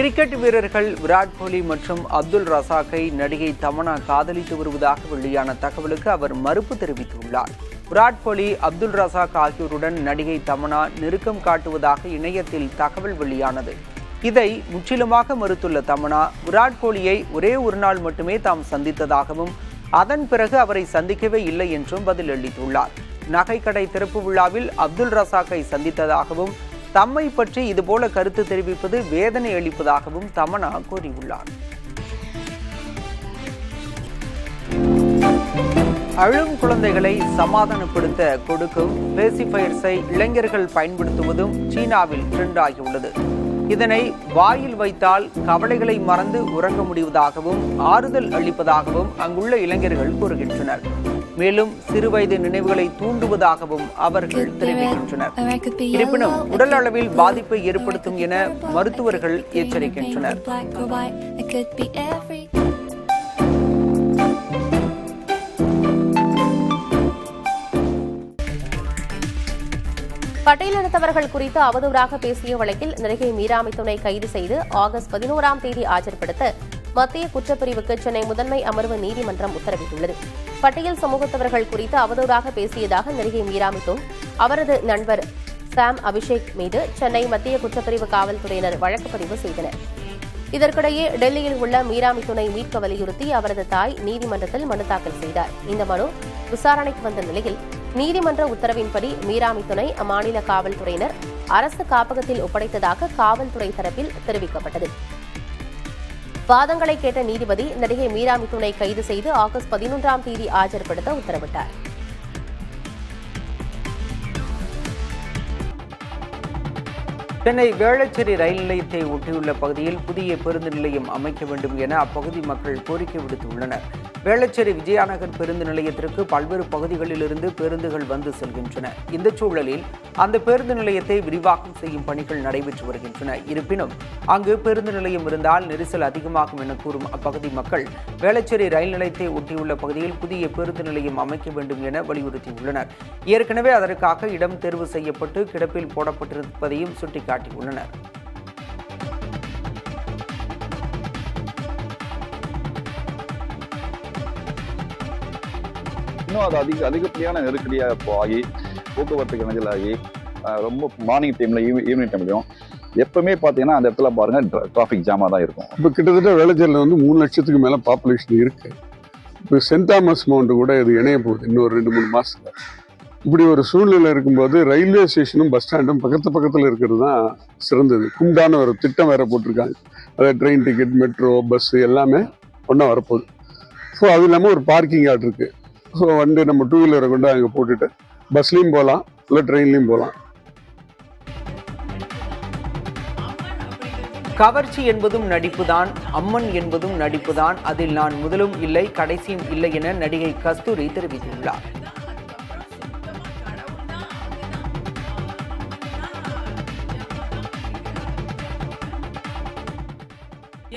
Cricket வீரர்கள் விராட் கோலி மற்றும் அப்துல் ரசாக்கை நடிகை தமன்னா காதலித்து வருவதாக வெளியான தகவலுக்கு அவர் மறுப்பு தெரிவித்துள்ளார். விராட் கோலி, அப்துல் ரசாக் ஆகியோருடன் நடிகை தமன்னா நெருக்கம் காட்டுவதாக இணையத்தில் தகவல் வெளியானது. இதை முற்றிலுமாக மறுத்துள்ள தமன்னா, விராட் கோலியை ஒரே ஒரு நாள் மட்டுமே தாம் சந்தித்ததாகவும் அதன் பிறகு அவரை சந்திக்கவே இல்லை என்றும் பதிலளித்துள்ளார். நகைக்கடை திறப்பு விழாவில் அப்துல் ரசாக்கை சந்தித்ததாகவும் தம்மை பற்றி இதுபோல கருத்து தெரிவிப்பது வேதனை அளிப்பதாகவும் தமன்னா கூறியுள்ளார். அழும் குழந்தைகளை சமாதானப்படுத்த கொடுக்கும் பேசிஃபயர்ஸை இளைஞர்கள் பயன்படுத்துவதும் சீனாவில் ட்ரெண்ட் ஆகியுள்ளது. இதனை வாயில் வைத்தால் கவலைகளை மறந்து உறங்க முடிவதாகவும் ஆறுதல் அளிப்பதாகவும் அங்குள்ள இளைஞர்கள் கூறுகின்றனர். மேலும் சிறுவயது நினைவுகளை தூண்டுவதாகவும் அவர்கள் தெரிவிக்கின்றனர். இருப்பினும் உடல் அளவில் பாதிப்பை ஏற்படுத்தும் என மருத்துவர்கள் எச்சரிக்கின்றனர். பட்டியலினத்தவர்கள் குறித்து அவதூறாக பேசிய வழக்கில் நடிகை மீரா மிதுனை கைது செய்து ஆகஸ்ட் 11ஆம் தேதி ஆஜர்படுத்த மத்திய குற்றப்பிரிவுக்கு சென்னை முதன்மை அமர்வு நீதிமன்றம் உத்தரவிட்டுள்ளது. பட்டியல் சமூகத்தவர்கள் குறித்து அவதூறாக பேசியதாக நடிகை மீரா மிதுன், அவரது நண்பர் சாம் அபிஷேக் மீது சென்னை மத்திய குற்றப்பிரிவு காவல்துறையினர் வழக்கு பதிவு செய்தனர். இதற்கிடையே டெல்லியில் உள்ள மீரா மிதுனை மீட்க வலியுறுத்தி அவரது தாய் நீதிமன்றத்தில் மனு தாக்கல் செய்தார். இந்த மனு விசாரணைக்கு வந்த நிலையில் நீதிமன்ற உத்தரவின்படி மீரா மிதுனை அம்மாநில காவல்துறையினர் அரசு காப்பகத்தில் ஒப்படைத்ததாக காவல்துறை தரப்பில் தெரிவிக்கப்பட்டது. வாதங்களை கேட்ட நீதிபதி நடிகை மீரா மிதுனை கைது செய்து ஆகஸ்ட் 11ஆம் தேதி ஆஜர்படுத்த உத்தரவிட்டார். சென்னை வேளச்சேரி ரயில் நிலையத்தை ஒட்டியுள்ள பகுதியில் புதிய பேருந்து நிலையம் அமைக்க வேண்டும் என அப்பகுதி மக்கள் கோரிக்கை விடுத்துள்ளனர். வேளச்சேரி விஜயாநகர் பேருந்து நிலையத்திற்கு பல்வேறு பகுதிகளிலிருந்து பேருந்துகள் வந்து செல்கின்றன. இந்த சூழலில் அந்த பேருந்து நிலையத்தை விரிவாக்கம் செய்யும் பணிகள் நடைபெற்று வருகின்றன. இருப்பினும் அங்கு பேருந்து நிலையம் இருந்தால் நெரிசல் அதிகமாகும் என கூறும் அப்பகுதி மக்கள் வேளச்சேரி ரயில் நிலையத்தை ஒட்டியுள்ள பகுதியில் புதிய பேருந்து நிலையம் அமைக்க வேண்டும் என வலியுறுத்தியுள்ளனர். ஏற்கனவே அதற்காக இடம் தேர்வு செய்யப்பட்டு கிடப்பில் போடப்பட்டிருப்பதையும் சுட்டிக்காட்டியுள்ளனர். இன்னும் அது அதிகப்படியான நெருக்கடியாக இப்போ ஆகி போக்குவரத்துக்கு இணைஞ்சல் ஆகி ரொம்ப மார்னிங் டைம்ல ஈவினிங் டைம்லையும் எப்பவுமே பார்த்தீங்கன்னா அந்த இடத்துல பாருங்க டிராஃபிக் ஜாமாக தான் இருக்கும். இப்போ கிட்டத்தட்ட வேளச்சேரியில் 3 லட்சத்துக்கு மேலே பாப்புலேஷன் இருக்கு. இப்போ சென்ட் தாமஸ் மவுண்ட் கூட இது இணைய போகுது இன்னொரு 2-3 மாசத்துல. இப்படி ஒரு சூழ்நிலை இருக்கும்போது ரயில்வே ஸ்டேஷனும் பஸ் ஸ்டாண்டும் பக்கத்தில் இருக்கிறது தான் சிறந்தது. குண்டான ஒரு திட்டம் வேற போட்டிருக்காங்க. அதாவது ட்ரெயின் டிக்கெட், மெட்ரோ, பஸ் எல்லாமே ஒன்றா வரப்போகுது. ஸோ அது இல்லாமல் ஒரு பார்க்கிங் யார்ட் இருக்கு. ஸோ வந்து நம்ம 2 வீலரை கொண்டு அங்கே போட்டுட்டு பஸ்லையும் போகலாம், இல்லை ட்ரெயின்லையும் போகலாம். கவர்ச்சி என்பதும் நடிப்புதான், அம்மன் என்பதும் நடிப்புதான், அதில் நான் முதலும் இல்லை கடைசியும் இல்லை என நடிகை கஸ்தூரி தெரிவித்துள்ளார்.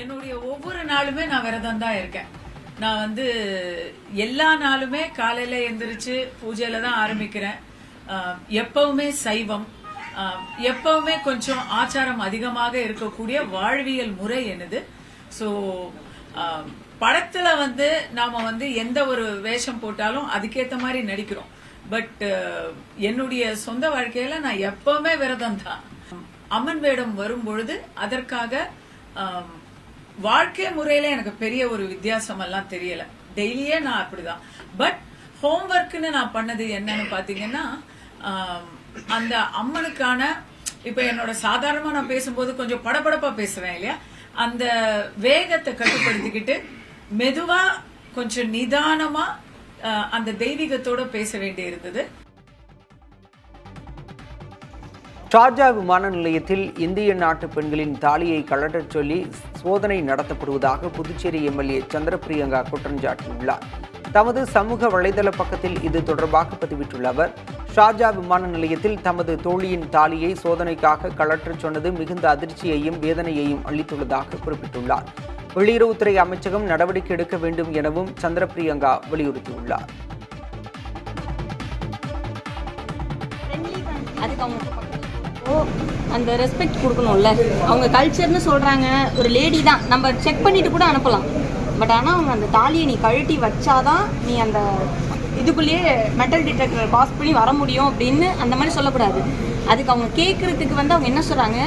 என்னுடைய ஒவ்வொரு நாளுமே நான் விரதம் தான் இருக்கேன். நான் எல்லா நாளுமே காலையில எந்திரிச்சு பூஜையில தான் ஆரம்பிக்கிறேன். எப்பவுமே சைவம், எப்பவுமே கொஞ்சம் ஆச்சாரம் அதிகமாக இருக்கக்கூடிய வாழ்வியல் முறை என்னது. ஸோ படத்துல நாம எந்த ஒரு வேஷம் போட்டாலும் அதுக்கேற்ற மாதிரி நடிக்கிறோம். பட் என்னுடைய சொந்த வாழ்க்கையில நான் எப்பவுமே விரதம் தான். அம்மன் வேடம் வரும் பொழுது அதற்காக வாழ்க்கை முறையில எனக்கு பெரிய ஒரு வித்தியாசம் எல்லாம் தெரியல. டெய்லியே நான் அப்படிதான். பட் ஹோம்ஒர்க்னு நான் பண்ணது என்னன்னு பாத்தீங்கன்னா, அந்த அம்மனுக்கான இப்ப என்னோட சாதாரணமா நான் பேசும்போது கொஞ்சம் படபடப்பா பேசுவேன் இல்லையா, அந்த வேகத்தை கட்டுப்படுத்திக்கிட்டு மெதுவா கொஞ்சம் நிதானமா அந்த தெய்வீகத்தோட பேச வேண்டி இருந்தது. ஷார்ஜா விமான நிலையத்தில் இந்திய நாட்டு பெண்களின் தாலியை கழற்றச் சொல்லி சோதனை நடத்தப்படுவதாக புதுச்சேரி எம்எல்ஏ சந்திரபிரியங்கா குற்றம் சாட்டியுள்ளார். தமது சமூக வலைதள பக்கத்தில் இது தொடர்பாக பதிவிட்டுள்ள அவர், ஷார்ஜா விமான நிலையத்தில் தமது தோழியின் தாலியை சோதனைக்காக கழற்றச் சொன்னது மிகுந்த அதிர்ச்சியையும் வேதனையையும் அளித்துள்ளதாக குறிப்பிட்டுள்ளார். வெளியுறவுத்துறை அமைச்சகம் நடவடிக்கை எடுக்க வேண்டும் எனவும் சந்திரபிரியங்கா வலியுறுத்தியுள்ளார். அந்த ரெஸ்பெக்ட் கொடுக்கணும்ல. அவங்க கல்ச்சர்னு சொல்கிறாங்க, ஒரு லேடி தான், நம்ம செக் பண்ணிவிட்டு கூட அனுப்பலாம். பட் ஆனால் அவங்க அந்த தாலியை நீ கழட்டி வச்சாதான் நீ அந்த இதுக்குள்ளேயே மெட்டல் டிடெக்டரை பாஸ் பண்ணி வர முடியும் அப்படின்னு அந்த மாதிரி சொல்லக்கூடாது. அதுக்கு அவங்க கேட்குறதுக்கு அவங்க என்ன சொல்கிறாங்க,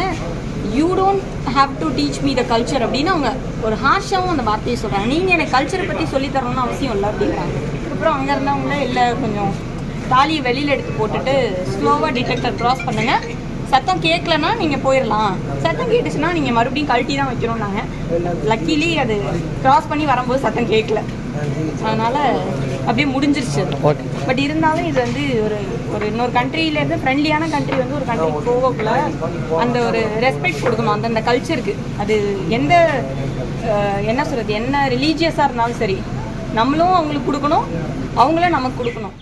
you don't have to teach me the culture அப்படின்னு அவங்க ஒரு ஹார்ஷாகவும் அந்த வார்த்தையை சொல்கிறாங்க. நீங்கள் எனக்கு கல்ச்சரை பற்றி சொல்லித்தரணும்னு அவசியம் இல்லை அப்படிங்கிறாங்க. அதுக்கப்புறம் அங்கே இருந்தவங்களே இல்லை, கொஞ்சம் தாலியை வெளியில் எடுத்து போட்டுட்டு ஸ்லோவாக டிடெக்டர் க்ராஸ் பண்ணுங்கள், சத்தம் கேட்கலன்னா நீங்கள் போயிடலாம், சத்தம் கேட்டுச்சுன்னா நீங்கள் மறுபடியும் கழட்டி தான் வைக்கணும்னாங்க. லக்கிலி அது க்ராஸ் பண்ணி வரும்போது சத்தம் கேட்கல, அதனால் அப்படியே முடிஞ்சிருச்சு. பட் இருந்தாலும் இது ஒரு இன்னொரு கண்ட்ரியிலேருந்து ஃப்ரெண்ட்லியான கண்ட்ரி ஒரு கண்ட்ரி போகக்குள்ள அந்த ஒரு ரெஸ்பெக்ட் கொடுக்கணும் அந்தந்த கல்ச்சருக்கு. அது எந்த என்ன சொல்கிறது, என்ன ரிலீஜியஸாக இருந்தாலும் சரி, நம்மளும் அவங்களுக்கு கொடுக்கணும், அவங்களும் நமக்கு கொடுக்கணும்.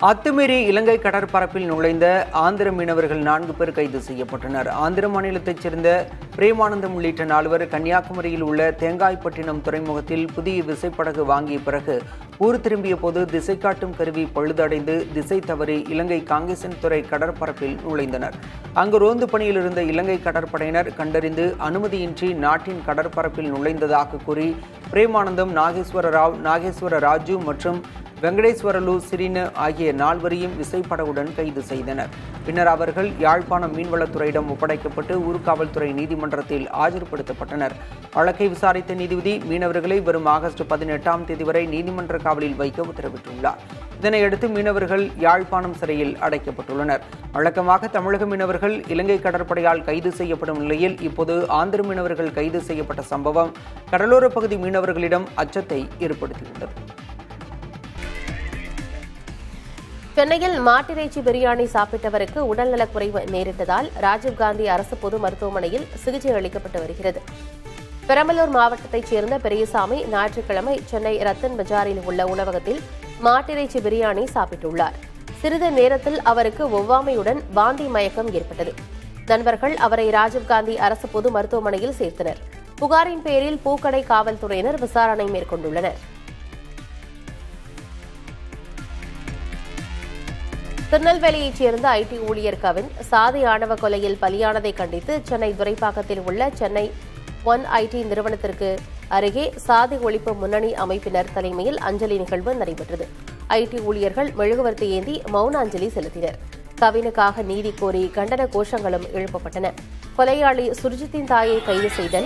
அத்துமீறி இலங்கை கடற்பரப்பில் நுழைந்த ஆந்திர மீனவர்கள் 4 பேர் கைது செய்யப்பட்டனர். ஆந்திர மாநிலத்தைச் சேர்ந்த பிரேமானந்தம் உள்ளிட்ட 4 கன்னியாகுமரியில் உள்ள தேங்காய்பட்டினம் துறைமுகத்தில் புதிய விசைப்படகு வாங்கிய பிறகு ஊர் திரும்பிய போது திசை காட்டும் கருவி பழுதடைந்து திசை தவறி இலங்கை காங்கேசன் துறை கடற்பரப்பில் நுழைந்தனர். அங்கு ரோந்து பணியில் இருந்த இலங்கை கடற்படையினர் கண்டறிந்து அனுமதியின்றி நாட்டின் கடற்பரப்பில் நுழைந்ததாக கூறி பிரேமானந்தம், நாகேஸ்வர ராவ், நாகேஸ்வர ராஜு மற்றும் வெங்கடேஸ்வரலு சிறின ஆகிய 4 விசைப்படகுடன் கைது செய்தனர். பின்னர் அவர்கள் யாழ்ப்பாணம் மீன்வளத்துறையிடம் ஒப்படைக்கப்பட்டு ஊர்காவல்துறை நீதிமன்றத்தில் ஆஜர்படுத்தப்பட்டனர். வழக்கை விசாரித்த நீதிபதி மீனவர்களை வரும் ஆகஸ்ட் 18ஆம் தேதி வரை நீதிமன்ற காவலில் வைக்க உத்தரவிட்டுள்ளார். இதனையடுத்து மீனவர்கள் யாழ்ப்பாணம் சிறையில் அடைக்கப்பட்டுள்ளனர். வழக்கமாக தமிழக மீனவர்கள் இலங்கை கடற்படையால் கைது செய்யப்படும் நிலையில் இப்போது ஆந்திர மீனவர்கள் கைது செய்யப்பட்ட சம்பவம் கடலோர பகுதி மீனவர்களிடம் அச்சத்தை ஏற்படுத்தியுள்ளது. சென்னையில் மாட்டிறைச்சி பிரியாணி சாப்பிட்டவருக்கு உடல்நலக்குறைவு நேரிட்டதால் ராஜீவ்காந்தி அரசு பொது மருத்துவமனையில் சிகிச்சை அளிக்கப்பட்டு வருகிறது. பெரம்பலூர் மாவட்டத்தைச் சேர்ந்த பெரியசாமி ஞாயிற்றுக்கிழமை சென்னை ரத்தன் பஜாரில் உள்ள உணவகத்தில் மாட்டிறைச்சி பிரியாணி சாப்பிட்டுள்ளார். சிறிது நேரத்தில் அவருக்கு ஒவ்வாமையுடன் வாந்தி மயக்கம் ஏற்பட்டது. நண்பர்கள் அவரை ராஜீவ்காந்தி அரசு பொது மருத்துவமனையில் சேர்த்தனர். புகாரின் பேரில் பூக்கடை காவல்துறையினர் விசாரணை மேற்கொண்டுள்ளனர். திருநெல்வேலியைச் சேர்ந்த ஐடி ஊழியர் கவின் சாதி ஆணவ கொலையில் பலியானதை கண்டித்து சென்னை துரைப்பாக்கத்தில் உள்ள சென்னை 1IT நிறுவனத்திற்கு அருகே சாதி ஒழிப்பு முன்னணி அமைப்பினர் தலைமையில் அஞ்சலி நிகழ்வு நடைபெற்றது. ஐடி ஊழியர்கள் மெழுகுவர்த்தி ஏந்தி மௌன அஞ்சலி செலுத்தினர். கவினுக்காக நீதி கோரி கண்டன கோஷங்களும் எழுப்பப்பட்டன. கொலையாளி சுர்ஜித்தின் தாயை கைது செய்தல்,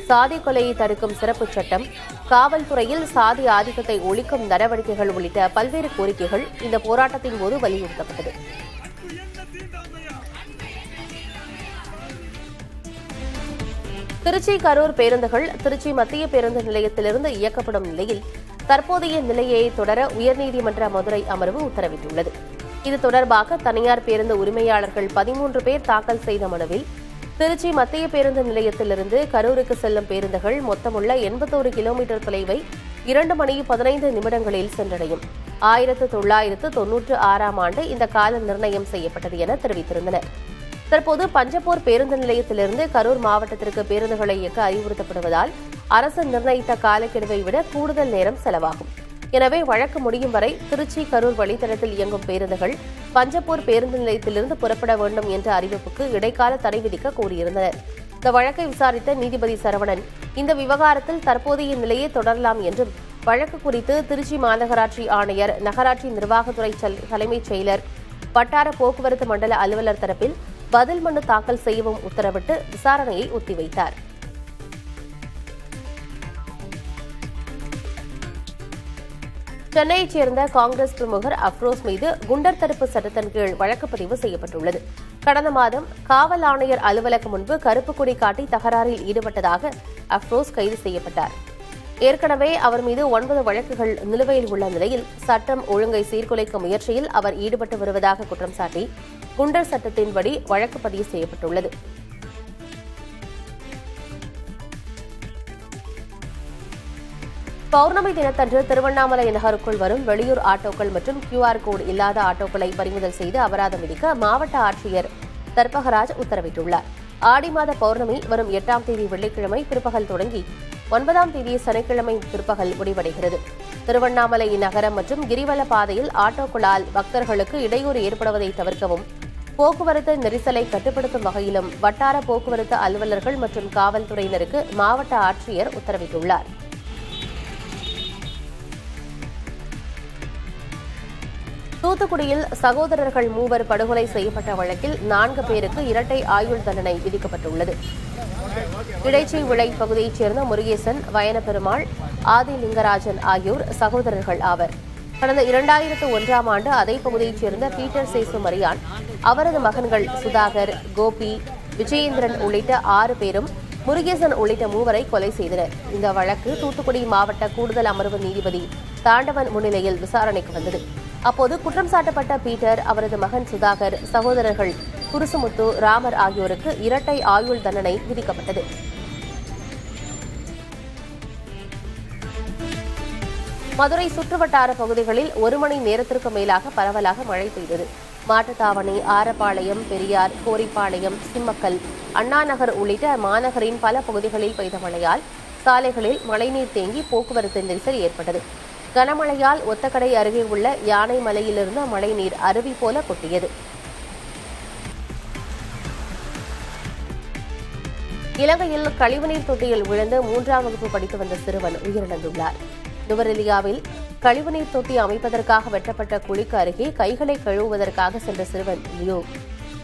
சாதி கொலையை தடுக்கும் சிறப்பு சட்டம், காவல்துறையில் சாதி ஆதிக்கத்தை ஒழிக்கும் நடவடிக்கைகள் உள்ளிட்ட பல்வேறு கோரிக்கைகள் இந்த போராட்டத்தின் போது வலியுறுத்தப்பட்டது. திருச்சி கரூர் பேருந்துகள் திருச்சி மத்திய பேருந்து நிலையத்திலிருந்து இயக்கப்படும் நிலையில் தற்போதைய நிலையை தொடர உயர்நீதிமன்ற மதுரை அமர்வு உத்தரவிட்டுள்ளது. இது தொடர்பாக தனியார் பேருந்து உரிமையாளர்கள் 13 பேர் தாக்கல் செய்த மனுவில் திருச்சி மத்திய பேருந்து நிலையத்திலிருந்து கரூருக்கு செல்லும் பேருந்துகள் மொத்தமுள்ள 81 கிலோமீட்டர் தொலைவை 2 மணி 15 நிமிடங்களில் சென்றடையும். 1996ஆம் ஆண்டு இந்த கால நிர்ணயம் செய்யப்பட்டது என தெரிவித்திருந்தனர். தற்போது பஞ்சப்பூர் பேருந்து நிலையத்திலிருந்து கரூர் மாவட்டத்திற்கு பேருந்துகளை இயக்க அறிவுறுத்தப்படுவதால் அரசு நிர்ணயித்த காலக்கெடுவை விட கூடுதல் நேரம் செலவாகும். எனவே வழக்கு முடியும் வரை திருச்சி கரூர் வழித்தடத்தில் இயங்கும் பேருந்துகள் பஞ்சப்பூர் பேருந்து நிலையத்திலிருந்து புறப்பட வேண்டும் என்ற அறிவிப்புக்கு இடைக்கால தடை விதிக்க கோரியிருந்தனர். இந்த வழக்கை விசாரித்த நீதிபதி சரவணன் இந்த விவகாரத்தில் தற்போதைய நிலையே தொடரலாம் என்றும் வழக்கு குறித்து திருச்சி மாநகராட்சி ஆணையர், நகராட்சி நிர்வாகத்துறை தலைமைச் செயலர், வட்டார போக்குவரத்து மண்டல அலுவலர் தரப்பில் பதில் மனு தாக்கல் செய்யவும் உத்தரவிட்டு விசாரணையை ஒத்திவைத்தார். சென்னையைச் சேர்ந்த காங்கிரஸ் பிரமுகர் அப்ரோஸ் மீது குண்டர் தடுப்பு சட்டத்தின் கீழ் வழக்கு பதிவு செய்யப்பட்டுள்ளது. கடந்த மாதம் காவல் ஆணையர் அலுவலகம் முன்பு கருப்பு கொடி காட்டி தகராறில் ஈடுபட்டதாக அப்ரோஸ் கைது செய்யப்பட்டார். ஏற்கனவே அவர் மீது 9 வழக்குகள் நிலுவையில் உள்ள நிலையில் சட்டம் ஒழுங்கை சீர்குலைக்கும் முயற்சியில் அவர் ஈடுபட்டு வருவதாக குற்றம் சாட்டி குண்டர் சட்டத்தின்படி வழக்கு பதிவு செய்யப்பட்டுள்ளது. பௌர்ணமி தினத்தன்று திருவண்ணாமலை நகருக்குள் வரும் வெளியூர் ஆட்டோக்கள் மற்றும் QR கோடு இல்லாத ஆட்டோக்களை பறிமுதல் செய்து அபராதம் விதிக்க மாவட்ட ஆட்சியர் தர்பகராஜ் உத்தரவிட்டுள்ளார். ஆடி மாத பௌர்ணமி வரும் 8ஆம் தேதி வெள்ளிக்கிழமை பிற்பகல் தொடங்கி 9ஆம் தேதி சனிக்கிழமை பிற்பகல் முடிவடைகிறது. திருவண்ணாமலை நகரம் மற்றும் கிரிவல பாதையில் ஆட்டோக்களால் பக்தர்களுக்கு இடையூறு ஏற்படுவதை தவிர்க்கவும், போக்குவரத்து நெரிசலை கட்டுப்படுத்தும் வகையிலும் வட்டார போக்குவரத்து அலுவலர்கள் மற்றும் காவல்துறையினருக்கு மாவட்ட ஆட்சியர் உத்தரவிட்டுள்ளார். தூத்துக்குடியில் சகோதரர்கள் 3 படுகொலை செய்யப்பட்ட வழக்கில் 4 பேருக்கு இரட்டை ஆயுள் தண்டனை விதிக்கப்பட்டுள்ளது. இடைச்சி விளை பகுதியைச் சேர்ந்த முருகேசன், வயனபெருமாள், ஆதி லிங்கராஜன் ஆகியோர் சகோதரர்கள் ஆவர். கடந்த 2001ஆம் ஆண்டு அதே பகுதியைச் சேர்ந்த பீட்டர் சேசு மரியான், அவரது மகன்கள் சுதாகர், கோபி, விஜயேந்திரன் உள்ளிட்ட 6 பேரும் முருகேசன் உள்ளிட்ட 3 கொலை செய்தனர். இந்த வழக்கு தூத்துக்குடி மாவட்ட கூடுதல் அமர்வு நீதிபதி தாண்டவன் முன்னிலையில் விசாரணைக்கு வந்தது. அப்போது குற்றம் சாட்டப்பட்ட பீட்டர், அவரது மகன் சுதாகர், சகோதரர்கள் குருசுமுத்து, ராமர் ஆகியோருக்கு இரட்டை ஆயுள் தண்டனை விதிக்கப்பட்டது. மதுரை சுற்றுவட்டார பகுதிகளில் 1 மணி நேரத்திற்கு மேலாக பரவலாக மழை பெய்தது. மாட்டுத்தாவணி, ஆரப்பாளையம், பெரியார், கோரிப்பாளையம், சிம்மக்கல், அண்ணாநகர் உள்ளிட்ட மாநகரின் பல பகுதிகளில் பெய்த மழையால் சாலைகளில் மழைநீர் தேங்கி போக்குவரத்து நெரிசல் ஏற்பட்டது. கனமழையால் ஒத்தக்கடை அருகே உள்ள யானை மலையிலிருந்து மழைநீர் அருவி போல கொட்டியது. இலங்கையில் கழிவுநீர் தொட்டியில் விழுந்து 3ஆம் வகுப்பு படித்து வந்த சிறுவன் உயிரிழந்துள்ளார். நுவரெலியாவில் கழிவுநீர் தொட்டி அமைப்பதற்காக வெட்டப்பட்ட குழிக்கு அருகே கைகளை கழுவுவதற்காக சென்ற சிறுவன் லியோ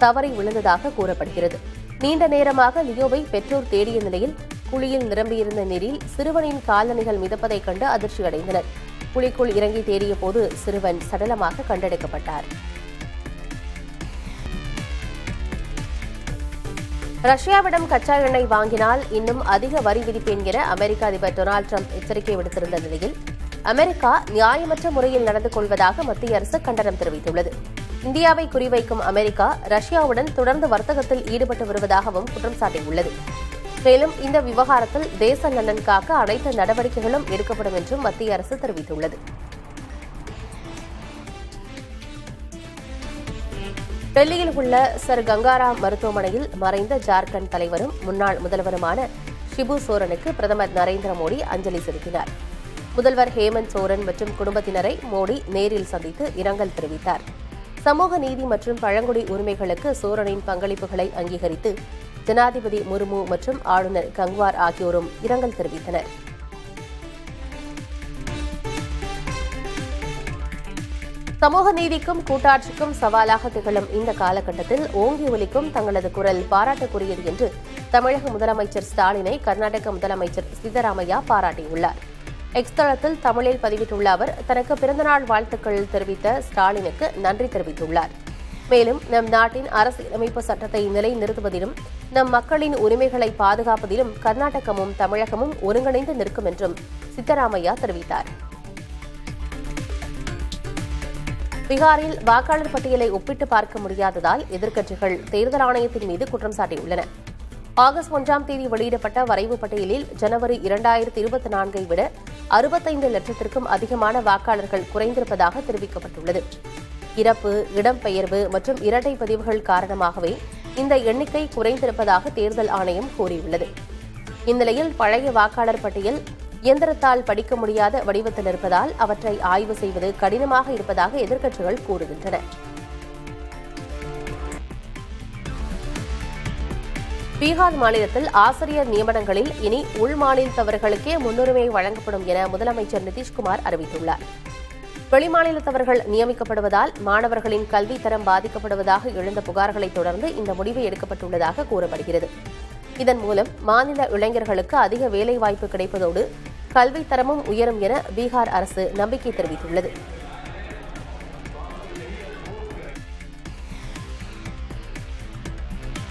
தவறி விழுந்ததாக கூறப்படுகிறது. நீண்ட நேரமாக லியோவை பெற்றோர் தேடிய நிலையில் குழியில் நிரம்பியிருந்த நீரில் சிறுவனின் காலணிகள் மிதப்பதைக் கண்டு அதிர்ச்சியடைந்தனர். குழிக்குள் இறங்கி தேடிய போது சிறுவன் சடலமாக கண்டெடுக்கப்பட்டார். ரஷ்யாவிடம் கச்சா எண்ணெய் வாங்கினால் இன்னும் அதிக வரி விதிப்பேன் என அமெரிக்க அதிபர் டொனால்டு டிரம்ப் எச்சரிக்கை விடுத்திருந்த நிலையில், அமெரிக்கா நியாயமற்ற முறையில் நடந்து கொள்வதாக மத்திய அரசு கண்டனம் தெரிவித்துள்ளது. இந்தியாவை குறிவைக்கும் அமெரிக்கா ரஷ்யாவுடன் தொடர்ந்து வர்த்தகத்தில் ஈடுபட்டு வருவதாகவும் குற்றம் சாட்டியுள்ளது. மேலும் இந்த விவகாரத்தில் தேச நலன் காக்க அனைத்து நடவடிக்கைகளும் எடுக்கப்படும் என்றும் மத்திய அரசு தெரிவித்துள்ளது. டெல்லியில் உள்ள சர் கங்காராம் மருத்துவமனையில் மறைந்த ஜார்க்கண்ட் தலைவரும் முன்னாள் முதல்வருமான ஷிபு சோரனுக்கு பிரதமர் நரேந்திர மோடி அஞ்சலி செலுத்தினார். முதல்வர் ஹேமந்த் சோரன் மற்றும் குடும்பத்தினரை மோடி நேரில் சந்தித்து இரங்கல் தெரிவித்தார். சமூக நீதி மற்றும் பழங்குடி உரிமைகளுக்கு சோரனின் பங்களிப்புகளை அங்கீகரித்து ஜனாதிபதி முர்மு மற்றும் ஆளுநர் கங்வார் ஆகியோரும் இரங்கல் தெரிவித்தனர். சமூக நீதிக்கும் கூட்டாட்சிக்கும் சவாலாக திகழும் இந்த காலகட்டத்தில் ஓங்கி ஒலிக்கும் தங்களது குரல் பாராட்டுக்குரியது என்று தமிழக முதலமைச்சர் ஸ்டாலினை கர்நாடக முதலமைச்சர் சித்தராமையா பாராட்டியுள்ளார். எக்ஸ் தளத்தில் தமிழில் பதிவிட்டுள்ள அவர், தனக்கு பிறந்தநாள் வாழ்த்துக்கள் தெரிவித்த ஸ்டாலினுக்கு நன்றி தெரிவித்துள்ளார். மேலும் நம் நாட்டின் அரசியலமைப்பு சட்டத்தை நிலைநிறுத்துவதிலும் நம் மக்களின் உரிமைகளை பாதுகாப்பதிலும் கர்நாடகமும் தமிழகமும் ஒருங்கிணைந்து நிற்கும் என்றும் சித்தராமையா தெரிவித்தார். பீகாரில் வாக்காளர் பட்டியலை ஒப்பிட்டு பார்க்க முடியாததால் எதிர்க்கட்சிகள் தேர்தல் ஆணையத்தின் மீது குற்றம் சாட்டியுள்ளன. ஆகஸ்ட் 1ஆம் தேதி வெளியிடப்பட்ட வரைவு பட்டியலில் ஜனவரி 2024ஐ விட 65 லட்சத்திற்கும் அதிகமான வாக்காளர்கள் குறைந்திருப்பதாக தெரிவிக்கப்பட்டுள்ளது. இறப்பு, இடம்பெயர்வு மற்றும் இரட்டை பதிவுகள் காரணமாகவே இந்த எண்ணிக்கை குறைந்திருப்பதாக தேர்தல் ஆணையம் கூறியுள்ளது. இந்நிலையில் பழைய வாக்காளர் பட்டியல் இயந்திரத்தால் படிக்க முடியாத வடிவத்தில் இருப்பதால் அவற்றை ஆய்வு செய்வது கடினமாக இருப்பதாக எதிர்க்கட்சிகள் கூறுகின்றன. பீகார் மாநிலத்தில் ஆசிரியர் நியமனங்களில் இனி உள்மாநிலத்தவர்களுக்கே முன்னுரிமை வழங்கப்படும் என முதலமைச்சர் நிதிஷ்குமார் அறிவித்துள்ளார். வெளிமாநிலத்தவர்கள் நியமிக்கப்படுவதால் மாணவர்களின் கல்வி தரம் பாதிக்கப்படுவதாக எழுந்த புகார்களை தொடர்ந்து இந்த முடிவு எடுக்கப்பட்டுள்ளதாக கூறப்படுகிறது. இதன் மூலம் மாநில இளைஞர்களுக்கு அதிக வேலைவாய்ப்பு கிடைப்பதோடு கல்வி தரமும் உயரும் என பீகார் அரசு நம்பிக்கை தெரிவித்துள்ளது.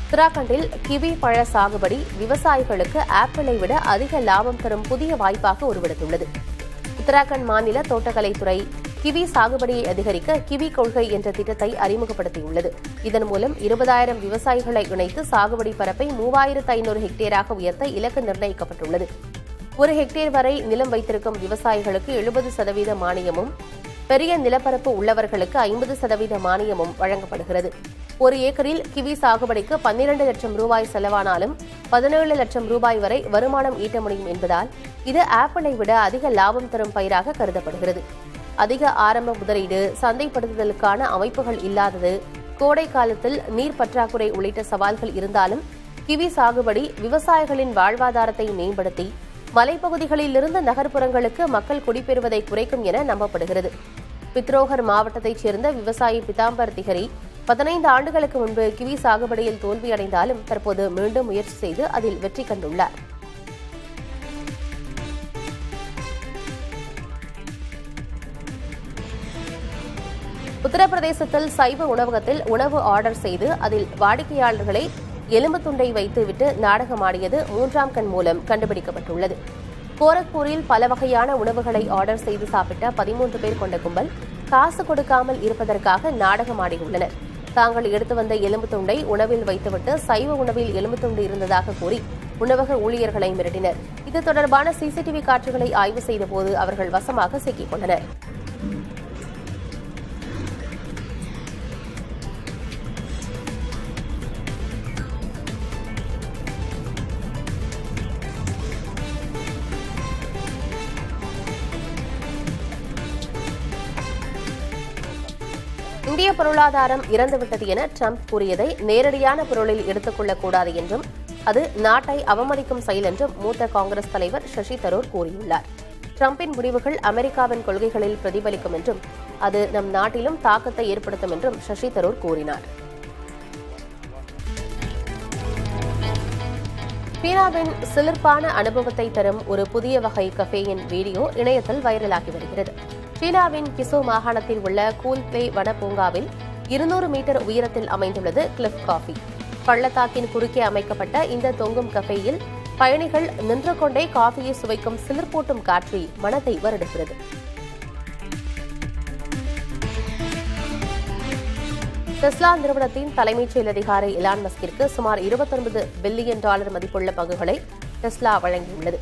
உத்தராகண்டில் கிவி பழ சாகுபடி விவசாயிகளுக்கு ஆப்பிளை விட அதிக லாபம் தரும் புதிய வாய்ப்பாக உருவெடுத்துள்ளது. உத்தராகண்ட் மாநில தோட்டக்கலைத்துறை கிவி சாகுபடியை அதிகரிக்க கிவி கொள்கை என்ற திட்டத்தை அறிமுகப்படுத்தியுள்ளது. இதன் மூலம் 20,000 விவசாயிகளை இணைத்து சாகுபடி பரப்பை 3,500 ஹெக்டேராக உயர்த்த இலக்கு நிர்ணயிக்கப்பட்டுள்ளது. 1 ஹெக்டேர் வரை நிலம் வைத்திருக்கும் விவசாயிகளுக்கு 70% மானியமும், பெரிய நிலப்பரப்பு உள்ளவர்களுக்கு 50% மானியமும் வழங்கப்படுகிறது. ஒரு ஏக்கரில் கிவி சாகுபடிக்கு 12 லட்சம் ரூபாய் செலவானாலும் 17 லட்சம் ரூபாய் வரை வருமானம் ஈட்ட முடியும் என்பதால் இது ஆப்பிளை விட அதிக லாபம் தரும் பயிராக கருதப்படுகிறது. அதிக ஆரம்ப முதலீடு, சந்தைப்படுத்துதலுக்கான அமைப்புகள் இல்லாதது, கோடை காலத்தில் நீர் பற்றாக்குறை உள்ளிட்ட சவால்கள் இருந்தாலும் கிவி சாகுபடி விவசாயிகளின் வாழ்வாதாரத்தை மேம்படுத்தி மலைப்பகுதிகளிலிருந்து நகர்ப்புறங்களுக்கு மக்கள் குடிபெறுவதை குறைக்கும் என நம்பப்படுகிறது. பித்ரோகர் மாவட்டத்தைச் சேர்ந்த விவசாயி பிதாம்பர் திகரி 15 ஆண்டுகளுக்கு முன்பு கிவி சாகுபடியில் தோல்வியடைந்தாலும் தற்போது மீண்டும் முயற்சி செய்து அதில் வெற்றி கண்டுள்ளார். உத்தரப்பிரதேசத்தில் சைவ உணவகத்தில் உணவு ஆர்டர் செய்து அதில் வாடிக்கையாளர்களை எலும்பு துண்டை வைத்துவிட்டு நாடகமாடியது 3ஆம் கண் மூலம் கண்டுபிடிக்கப்பட்டுள்ளது. கோரக்பூரில் பல வகையான உணவுகளை ஆர்டர் செய்து சாப்பிட்ட 13 பேர் கொண்ட கும்பல் காசு கொடுக்காமல் இருப்பதற்காக நாடகமாடியுள்ளனர். தாங்கள் எடுத்து வந்த எலும்பு துண்டை உணவில் வைத்துவிட்டு சைவ உணவில் எலும்பு துண்டு இருந்ததாக கூறி உணவக ஊழியர்களை மிரட்டினர். இது தொடர்பான சிசிடிவி காட்சிகளை ஆய்வு செய்தபோது அவர்கள் வசமாக சிக்கிக் கொண்டனர். இந்திய பொருளாதாரம் இறந்துவிட்டது என ட்ரம்ப் கூறியதை நேரடியான பொருளில் எடுத்துக் கொள்ளக்கூடாது என்றும் அது நாட்டை அவமதிக்கும் செயல் என்றும் மூத்த காங்கிரஸ் தலைவர் சசி தரூர் கூறியுள்ளார். ட்ரம்பின் முடிவுகள் அமெரிக்காவின் கொள்கைகளில் பிரதிபலிக்கும் என்றும் அது நம் நாட்டிலும் தாக்கத்தை ஏற்படுத்தும் என்றும் சசி தரூர் கூறினார். சீனாவின் சிலிர்ப்பான அனுபவத்தை தரும் ஒரு புதிய வகை கஃபேயின் வீடியோ இணையத்தில் வைரலாகி வருகிறது. சீனாவின் கிசோ மாகாணத்தில் உள்ள கூல்பே வனப்பூங்காவில் 200 மீட்டர் உயரத்தில் அமைந்துள்ளது கிளிஃப் காஃபி. பள்ளத்தாக்கின் குறுக்கே அமைக்கப்பட்ட இந்த தொங்கும் கஃபேயில் பயணிகள் நின்று கொண்டே காஃபியை சுவைக்கும் சிலிர்ப்பூட்டும் காட்சி மனதை வருடுகிறது. டெஸ்லா நிறுவனத்தின் தலைமைச் செயல் அதிகாரி எலான் மஸ்கிற்கு சுமார் $29 பில்லியன் மதிப்புள்ள பங்குகளை டெஸ்லா வழங்கியுள்ளது.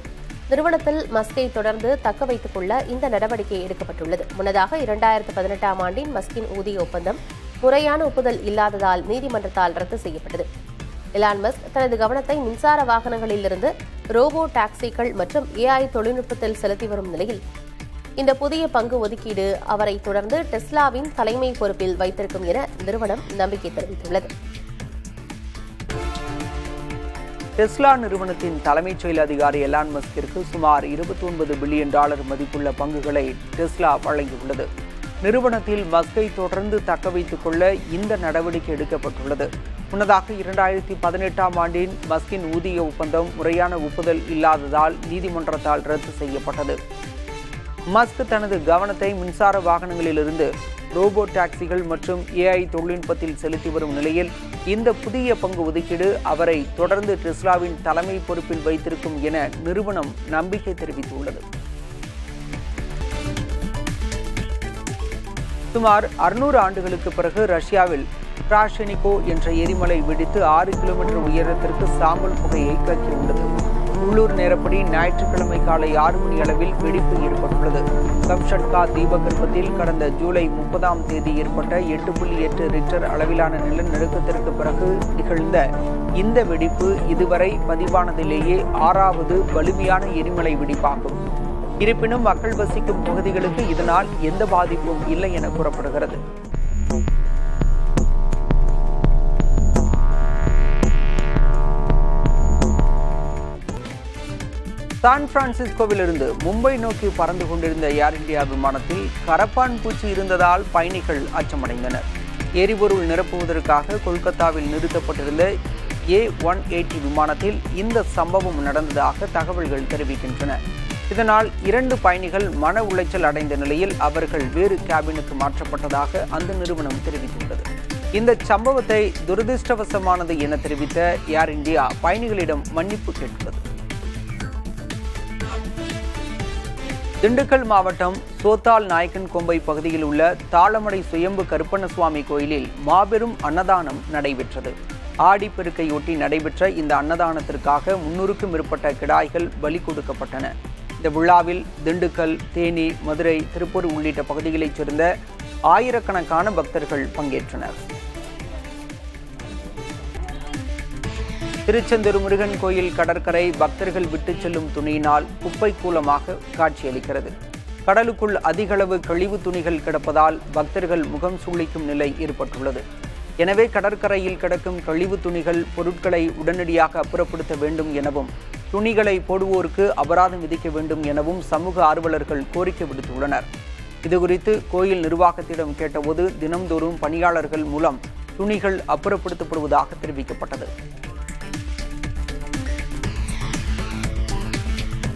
நிறுவனத்தில் மஸ்கை தொடர்ந்து தக்க வைத்துக் கொள்ள இந்த நடவடிக்கை எடுக்கப்பட்டுள்ளது. முன்னதாக 2018ஆம் ஆண்டின் மஸ்கின் ஊதிய ஒப்பந்தம் முறையான ஒப்புதல் இல்லாததால் நீதிமன்றத்தால் ரத்து செய்யப்பட்டது. எலான் மஸ்க் தனது கவனத்தை மின்சார வாகனங்களிலிருந்து ரோபோ டாக்ஸிகள் மற்றும் AI தொழில்நுட்பத்தில் செலுத்தி வரும் நிலையில் இந்த புதிய பங்கு ஒதுக்கீடு அவரை தொடர்ந்து டெஸ்லாவின் தலைமை பொறுப்பில் வைத்திருக்கும் என நிறுவனம் நம்பிக்கை தெரிவித்துள்ளது. டெஸ்லா நிறுவனத்தின் தலைமைச் செயல் அதிகாரி எலான் மஸ்கிற்கு சுமார் $29 பில்லியன் மதிப்புள்ள பங்குகளை டெஸ்லா வழங்கியுள்ளது. நிறுவனத்தில் மஸ்கை தொடர்ந்து தக்க வைத்துக் கொள்ள இந்த நடவடிக்கை எடுக்கப்பட்டுள்ளது. முன்னதாக 2018ஆம் ஆண்டின் மஸ்கின் ஊதிய ஒப்பந்தம் முறையான ஒப்புதல் இல்லாததால் நீதிமன்றத்தால் ரத்து செய்யப்பட்டது. மஸ்க் தனது கவனத்தை மின்சார வாகனங்களிலிருந்து ரோபோ டாக்ஸிகள் மற்றும் AI தொழில்நுட்பத்தில் செலுத்தி வரும் நிலையில் இந்த புதிய பங்கு ஒதுக்கீடு அவரை தொடர்ந்து டெஸ்லாவின் தலைமை பொறுப்பில் வைத்திருக்கும் என நிறுவனம் நம்பிக்கை தெரிவித்துள்ளது. சுமார் 600 ஆண்டுகளுக்கு பிறகு ரஷ்யாவில் கிராஷெனிகோ என்ற எரிமலை வெடித்து 6 கிலோமீட்டர் உயரத்திற்கு சாம்பல் புகையை கக்கியுள்ளது. உள்ளூர் நேரப்படி ஞாயிற்றுக்கிழமை காலை 6 மணி அளவில் வெடிப்பு ஏற்பட்டுள்ளது. கம்ஷட்கா தீபகற்பத்தில் கடந்த ஜூலை 30ஆம் தேதி ஏற்பட்ட 8.8 ரிக்டர் அளவிலான நிலநடுக்கத்திற்கு பிறகு நிகழ்ந்த இந்த வெடிப்பு இதுவரை பதிவானதிலேயே 6வது வலிமையான எரிமலை வெடிப்பாகும். இருப்பினும் மக்கள் வசிக்கும் பகுதிகளுக்கு இதனால் எந்த பாதிப்பும் இல்லை என கூறப்படுகிறது. சான் பிரான்சிஸ்கோவிலிருந்து மும்பை நோக்கி பறந்து கொண்டிருந்த ஏர் இந்தியா விமானத்தில் கரப்பான் பூச்சி இருந்ததால் பயணிகள் அச்சமடைந்தனர். எரிபொருள் நிரப்புவதற்காக கொல்கத்தாவில் நிறுத்தப்பட்டிருந்த A180 விமானத்தில் இந்த சம்பவம் நடந்ததாக தகவல்கள் தெரிவிக்கின்றன. இதனால் 2 பயணிகள் மன உளைச்சல் அடைந்த நிலையில் அவர்கள் வேறு கேபினுக்கு மாற்றப்பட்டதாக அந்த நிறுவனம் தெரிவித்துள்ளது. இந்த சம்பவத்தை துரதிருஷ்டவசமானது என தெரிவித்த ஏர் இந்தியா பயணிகளிடம் மன்னிப்பு கேட்டுள்ளது. திண்டுக்கல் மாவட்டம் சோத்தால் நாயக்கன் கொம்பை பகுதியில் உள்ள தாளமடை சுயம்பு கருப்பண்ணசுவாமி கோயிலில் மாபெரும் அன்னதானம் நடைபெற்றது. ஆடிப்பெருக்கையொட்டி நடைபெற்ற இந்த அன்னதானத்திற்காக 300க்கும் மேற்பட்ட கிடாய்கள் பலி கொடுக்கப்பட்டன. இந்த இந்த விழாவில் திண்டுக்கல், தேனி, மதுரை, திருப்பூர் உள்ளிட்ட பகுதிகளைச் சேர்ந்த ஆயிரக்கணக்கான பக்தர்கள் பங்கேற்றனர். திருச்செந்தூர் முருகன் கோயில் கடற்கரை பக்தர்கள் விட்டுச் செல்லும் துணியினால் குப்பை கூலமாக காட்சியளிக்கிறது. கடலுக்குள் அதிகளவு கழிவு துணிகள் கிடப்பதால் பக்தர்கள் முகம் சுளிக்கும் நிலை ஏற்பட்டுள்ளது. எனவே கடற்கரையில் கிடக்கும் கழிவு துணிகள் பொருட்களை உடனடியாக அப்புறப்படுத்த வேண்டும் எனவும் துணிகளை போடுவோருக்கு அபராதம் விதிக்க வேண்டும் எனவும் சமூக ஆர்வலர்கள் கோரிக்கை விடுத்துள்ளனர். இதுகுறித்து கோயில் நிர்வாகத்திடம் கேட்டபோது தினம்தோறும் பணியாளர்கள் மூலம் துணிகள் அப்புறப்படுத்தப்படுவதாக தெரிவிக்கப்பட்டது.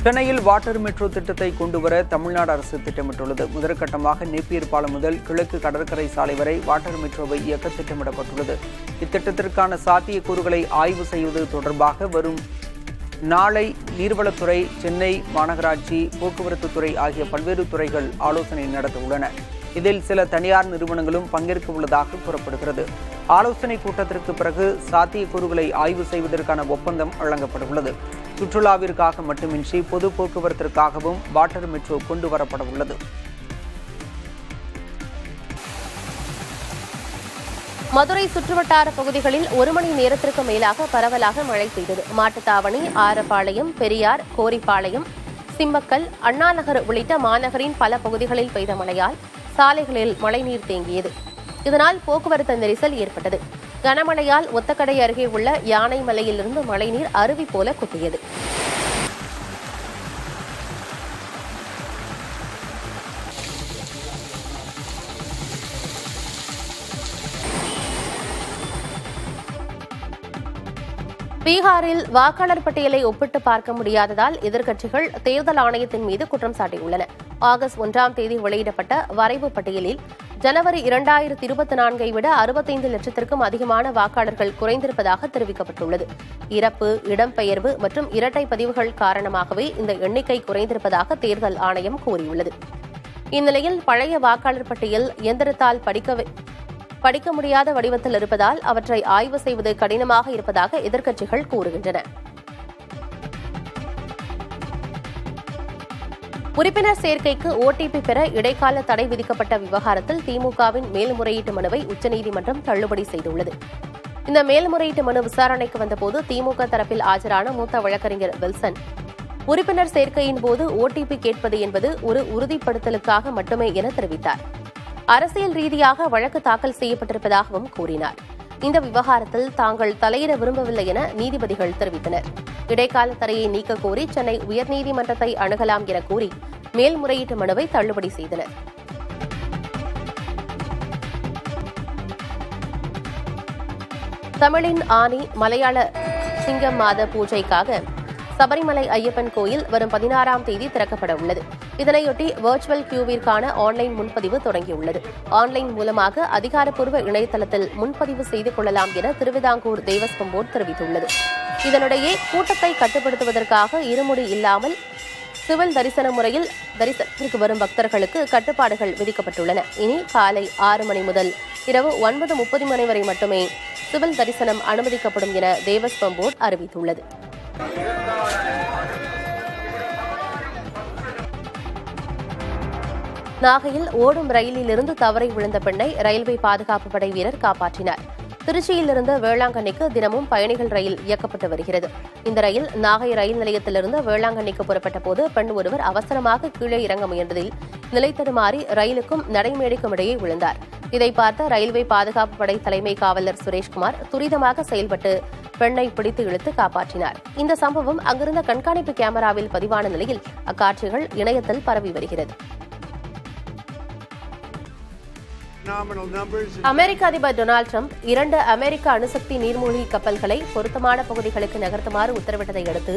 சென்னையில் வாட்டர் மெட்ரோ திட்டத்தை கொண்டுவர தமிழ்நாடு அரசு திட்டமிட்டுள்ளது. முதற்கட்டமாக நேப்பியர் பாலம் முதல் கிழக்கு கடற்கரை சாலை வரை வாட்டர் மெட்ரோவை இயக்க திட்டமிடப்பட்டுள்ளது. இத்திட்டத்திற்கான சாத்தியக்கூறுகளை ஆய்வு செய்வது தொடர்பாக வரும் நாளை நீர்வளத்துறை, சென்னை மாநகராட்சி, போக்குவரத்து துறை ஆகிய பல்வேறு துறைகள் ஆலோசனை நடத்த உள்ளன. இதில் சில தனியார் நிறுவனங்களும் பங்கேற்க உள்ளதாக கூறப்படுகிறது. ஆலோசனை கூட்டத்திற்கு பிறகு சாத்தியக்கூறுகளை ஆய்வு செய்வதற்கான ஒப்பந்தம் வழங்கப்படவுள்ளது. சுற்றுலாவிற்காக மட்டுமின்றி பொது போக்குவரத்திற்காகவும் வாட்டர் மெட்ரோ கொண்டு வரப்பட உள்ளது. மதுரை சுற்றுவட்டார பகுதிகளில் 1 மணி நேரத்திற்கு மேலாக பரவலாக மழை பெய்தது. மாட்டுத்தாவணி, ஆரப்பாளையம், பெரியார், கோரிப்பாளையம், சிம்மக்கல், அண்ணாநகர் உள்ளிட்ட மாநகரின் பல பகுதிகளில் பெய்த மழையால் சாலைகளில் மழைநீர் தேங்கியது. இதனால் போக்குவரத்து நெரிசல் ஏற்பட்டது. கனமழையால் ஒத்தக்கடை அருகே உள்ள யானைமலையிலிருந்து மழைநீர் அருவி போல கொட்டியது. பீகாரில் வாக்காளர் பட்டியலை ஒப்பிட்டு பார்க்க முடியாததால் எதிர்க்கட்சிகள் தேர்தல் ஆணையத்தின் மீது குற்றம் சாட்டியுள்ளன. ஆகஸ்ட் 1ஆம் தேதி வெளியிடப்பட்ட வரைவு பட்டியலில் ஜனவரி 2024ஐ விட 65 லட்சத்திற்கும் அதிகமான வாக்காளர்கள் குறைந்திருப்பதாக தெரிவிக்கப்பட்டுள்ளது. இறப்பு, இடம்பெயர்வு மற்றும் இரட்டை பதிவுகள் காரணமாகவே இந்த எண்ணிக்கை குறைந்திருப்பதாக தேர்தல் ஆணையம் கூறியுள்ளது. இந்நிலையில் பழைய வாக்காளர் பட்டியல் எந்திரத்தால் படிக்க முடியாத வடிவத்தில் இருப்பதால் அவற்றை ஆய்வு செய்வது கடினமாக இருப்பதாக எதிர்க்கட்சிகள் கூறுகின்றன. உறுப்பினர் சேர்க்கைக்கு OTP பெற இடைக்கால தடை விதிக்கப்பட்ட விவகாரத்தில் திமுகவின் மேல்முறையீட்டு மனுவை உச்சநீதிமன்றம் தள்ளுபடி செய்துள்ளது. இந்த மேல்முறையீட்டு மனு விசாரணைக்கு வந்தபோது திமுக தரப்பில் ஆஜரான மூத்த வழக்கறிஞர் வில்சன், உறுப்பினர் சேர்க்கையின் போது OTP கேட்பது என்பது ஒரு உறுதிப்படுத்தலுக்காக மட்டுமே என தெரிவித்தார். அரசியல் ரீதியாக வழக்கு தாக்கல் செய்யப்பட்டிருப்பதாகவும் கூறினார். இந்த விவகாரத்தில் தாங்கள் தலையிட விரும்பவில்லை என நீதிபதிகள் தெரிவித்தனர். இடைக்கால தடையை நீக்க கோரி சென்னை உயர்நீதிமன்றத்தை அணுகலாம் என கூறி மேல்முறையீட்டு மனுவை தள்ளுபடி செய்தனர். தமிழின் ஆனி மலையாள சிங்கம் மாத பூஜைக்காக சபரிமலை ஐயப்பன் கோயில் வரும் 16ஆம் தேதி திறக்கப்பட உள்ளது. இதனையொட்டி வர்ச்சுவல் கியூவிற்கான ஆன்லைன் முன்பதிவு தொடங்கியுள்ளது. ஆன்லைன் மூலமாக அதிகாரப்பூர்வ இணையதளத்தில் முன்பதிவு செய்து கொள்ளலாம் என திருவிதாங்கூர் தேவஸ்வம் போர்டு தெரிவித்துள்ளது. இதனிடையே கூட்டத்தை கட்டுப்படுத்துவதற்காக இருமுடி இல்லாமல் சிவில் தரிசன முறையில் தரிசனத்திற்கு வரும் பக்தர்களுக்கு கட்டுப்பாடுகள் விதிக்கப்பட்டுள்ளன. இனி காலை 6 மணி முதல் இரவு 9:30 மணி வரை மட்டுமே சிவில் தரிசனம் அனுமதிக்கப்படும் என தேவஸ்வம் போர்டு அறிவித்துள்ளது. நாகையில் ஓடும் ரயிலிலிருந்து தவறி விழுந்த பெண்ணை ரயில்வே பாதுகாப்பு படை வீரர் காப்பாற்றினார். திருச்சியிலிருந்து வேளாங்கண்ணிக்கு தினமும் பயணிகள் ரயில் இயக்கப்பட்டு வருகிறது. இந்த ரயில் நாகை ரயில் நிலையத்திலிருந்து வேளாங்கண்ணிக்கு புறப்பட்ட போது பெண் ஒருவர் அவசரமாக கீழே இறங்க முயன்றதில் நிலை தடுமாறி ரயிலுக்கும் நடைமேடைக்கும் இடையே விழுந்தார். இதை பார்த்த ரயில்வே பாதுகாப்பு படை தலைமை காவலர் சுரேஷ்குமார் துரிதமாக செயல்பட்டு பெண்ணை பிடித்து இழுத்து காப்பாற்றினார். இந்த சம்பவம் அங்கிருந்த கண்காணிப்பு கேமராவில் பதிவான நிலையில் அக்காட்சிகள் இணையத்தில் பரவி வருகிறது. அமெரிக்க அதிபர் டொனால்டு டிரம்ப் 2 அமெரிக்க அணுசக்தி நீர்மூழ்கி கப்பல்களை பொருத்தமான பகுதிகளுக்கு நகர்த்துமாறு உத்தரவிட்டதை அடுத்து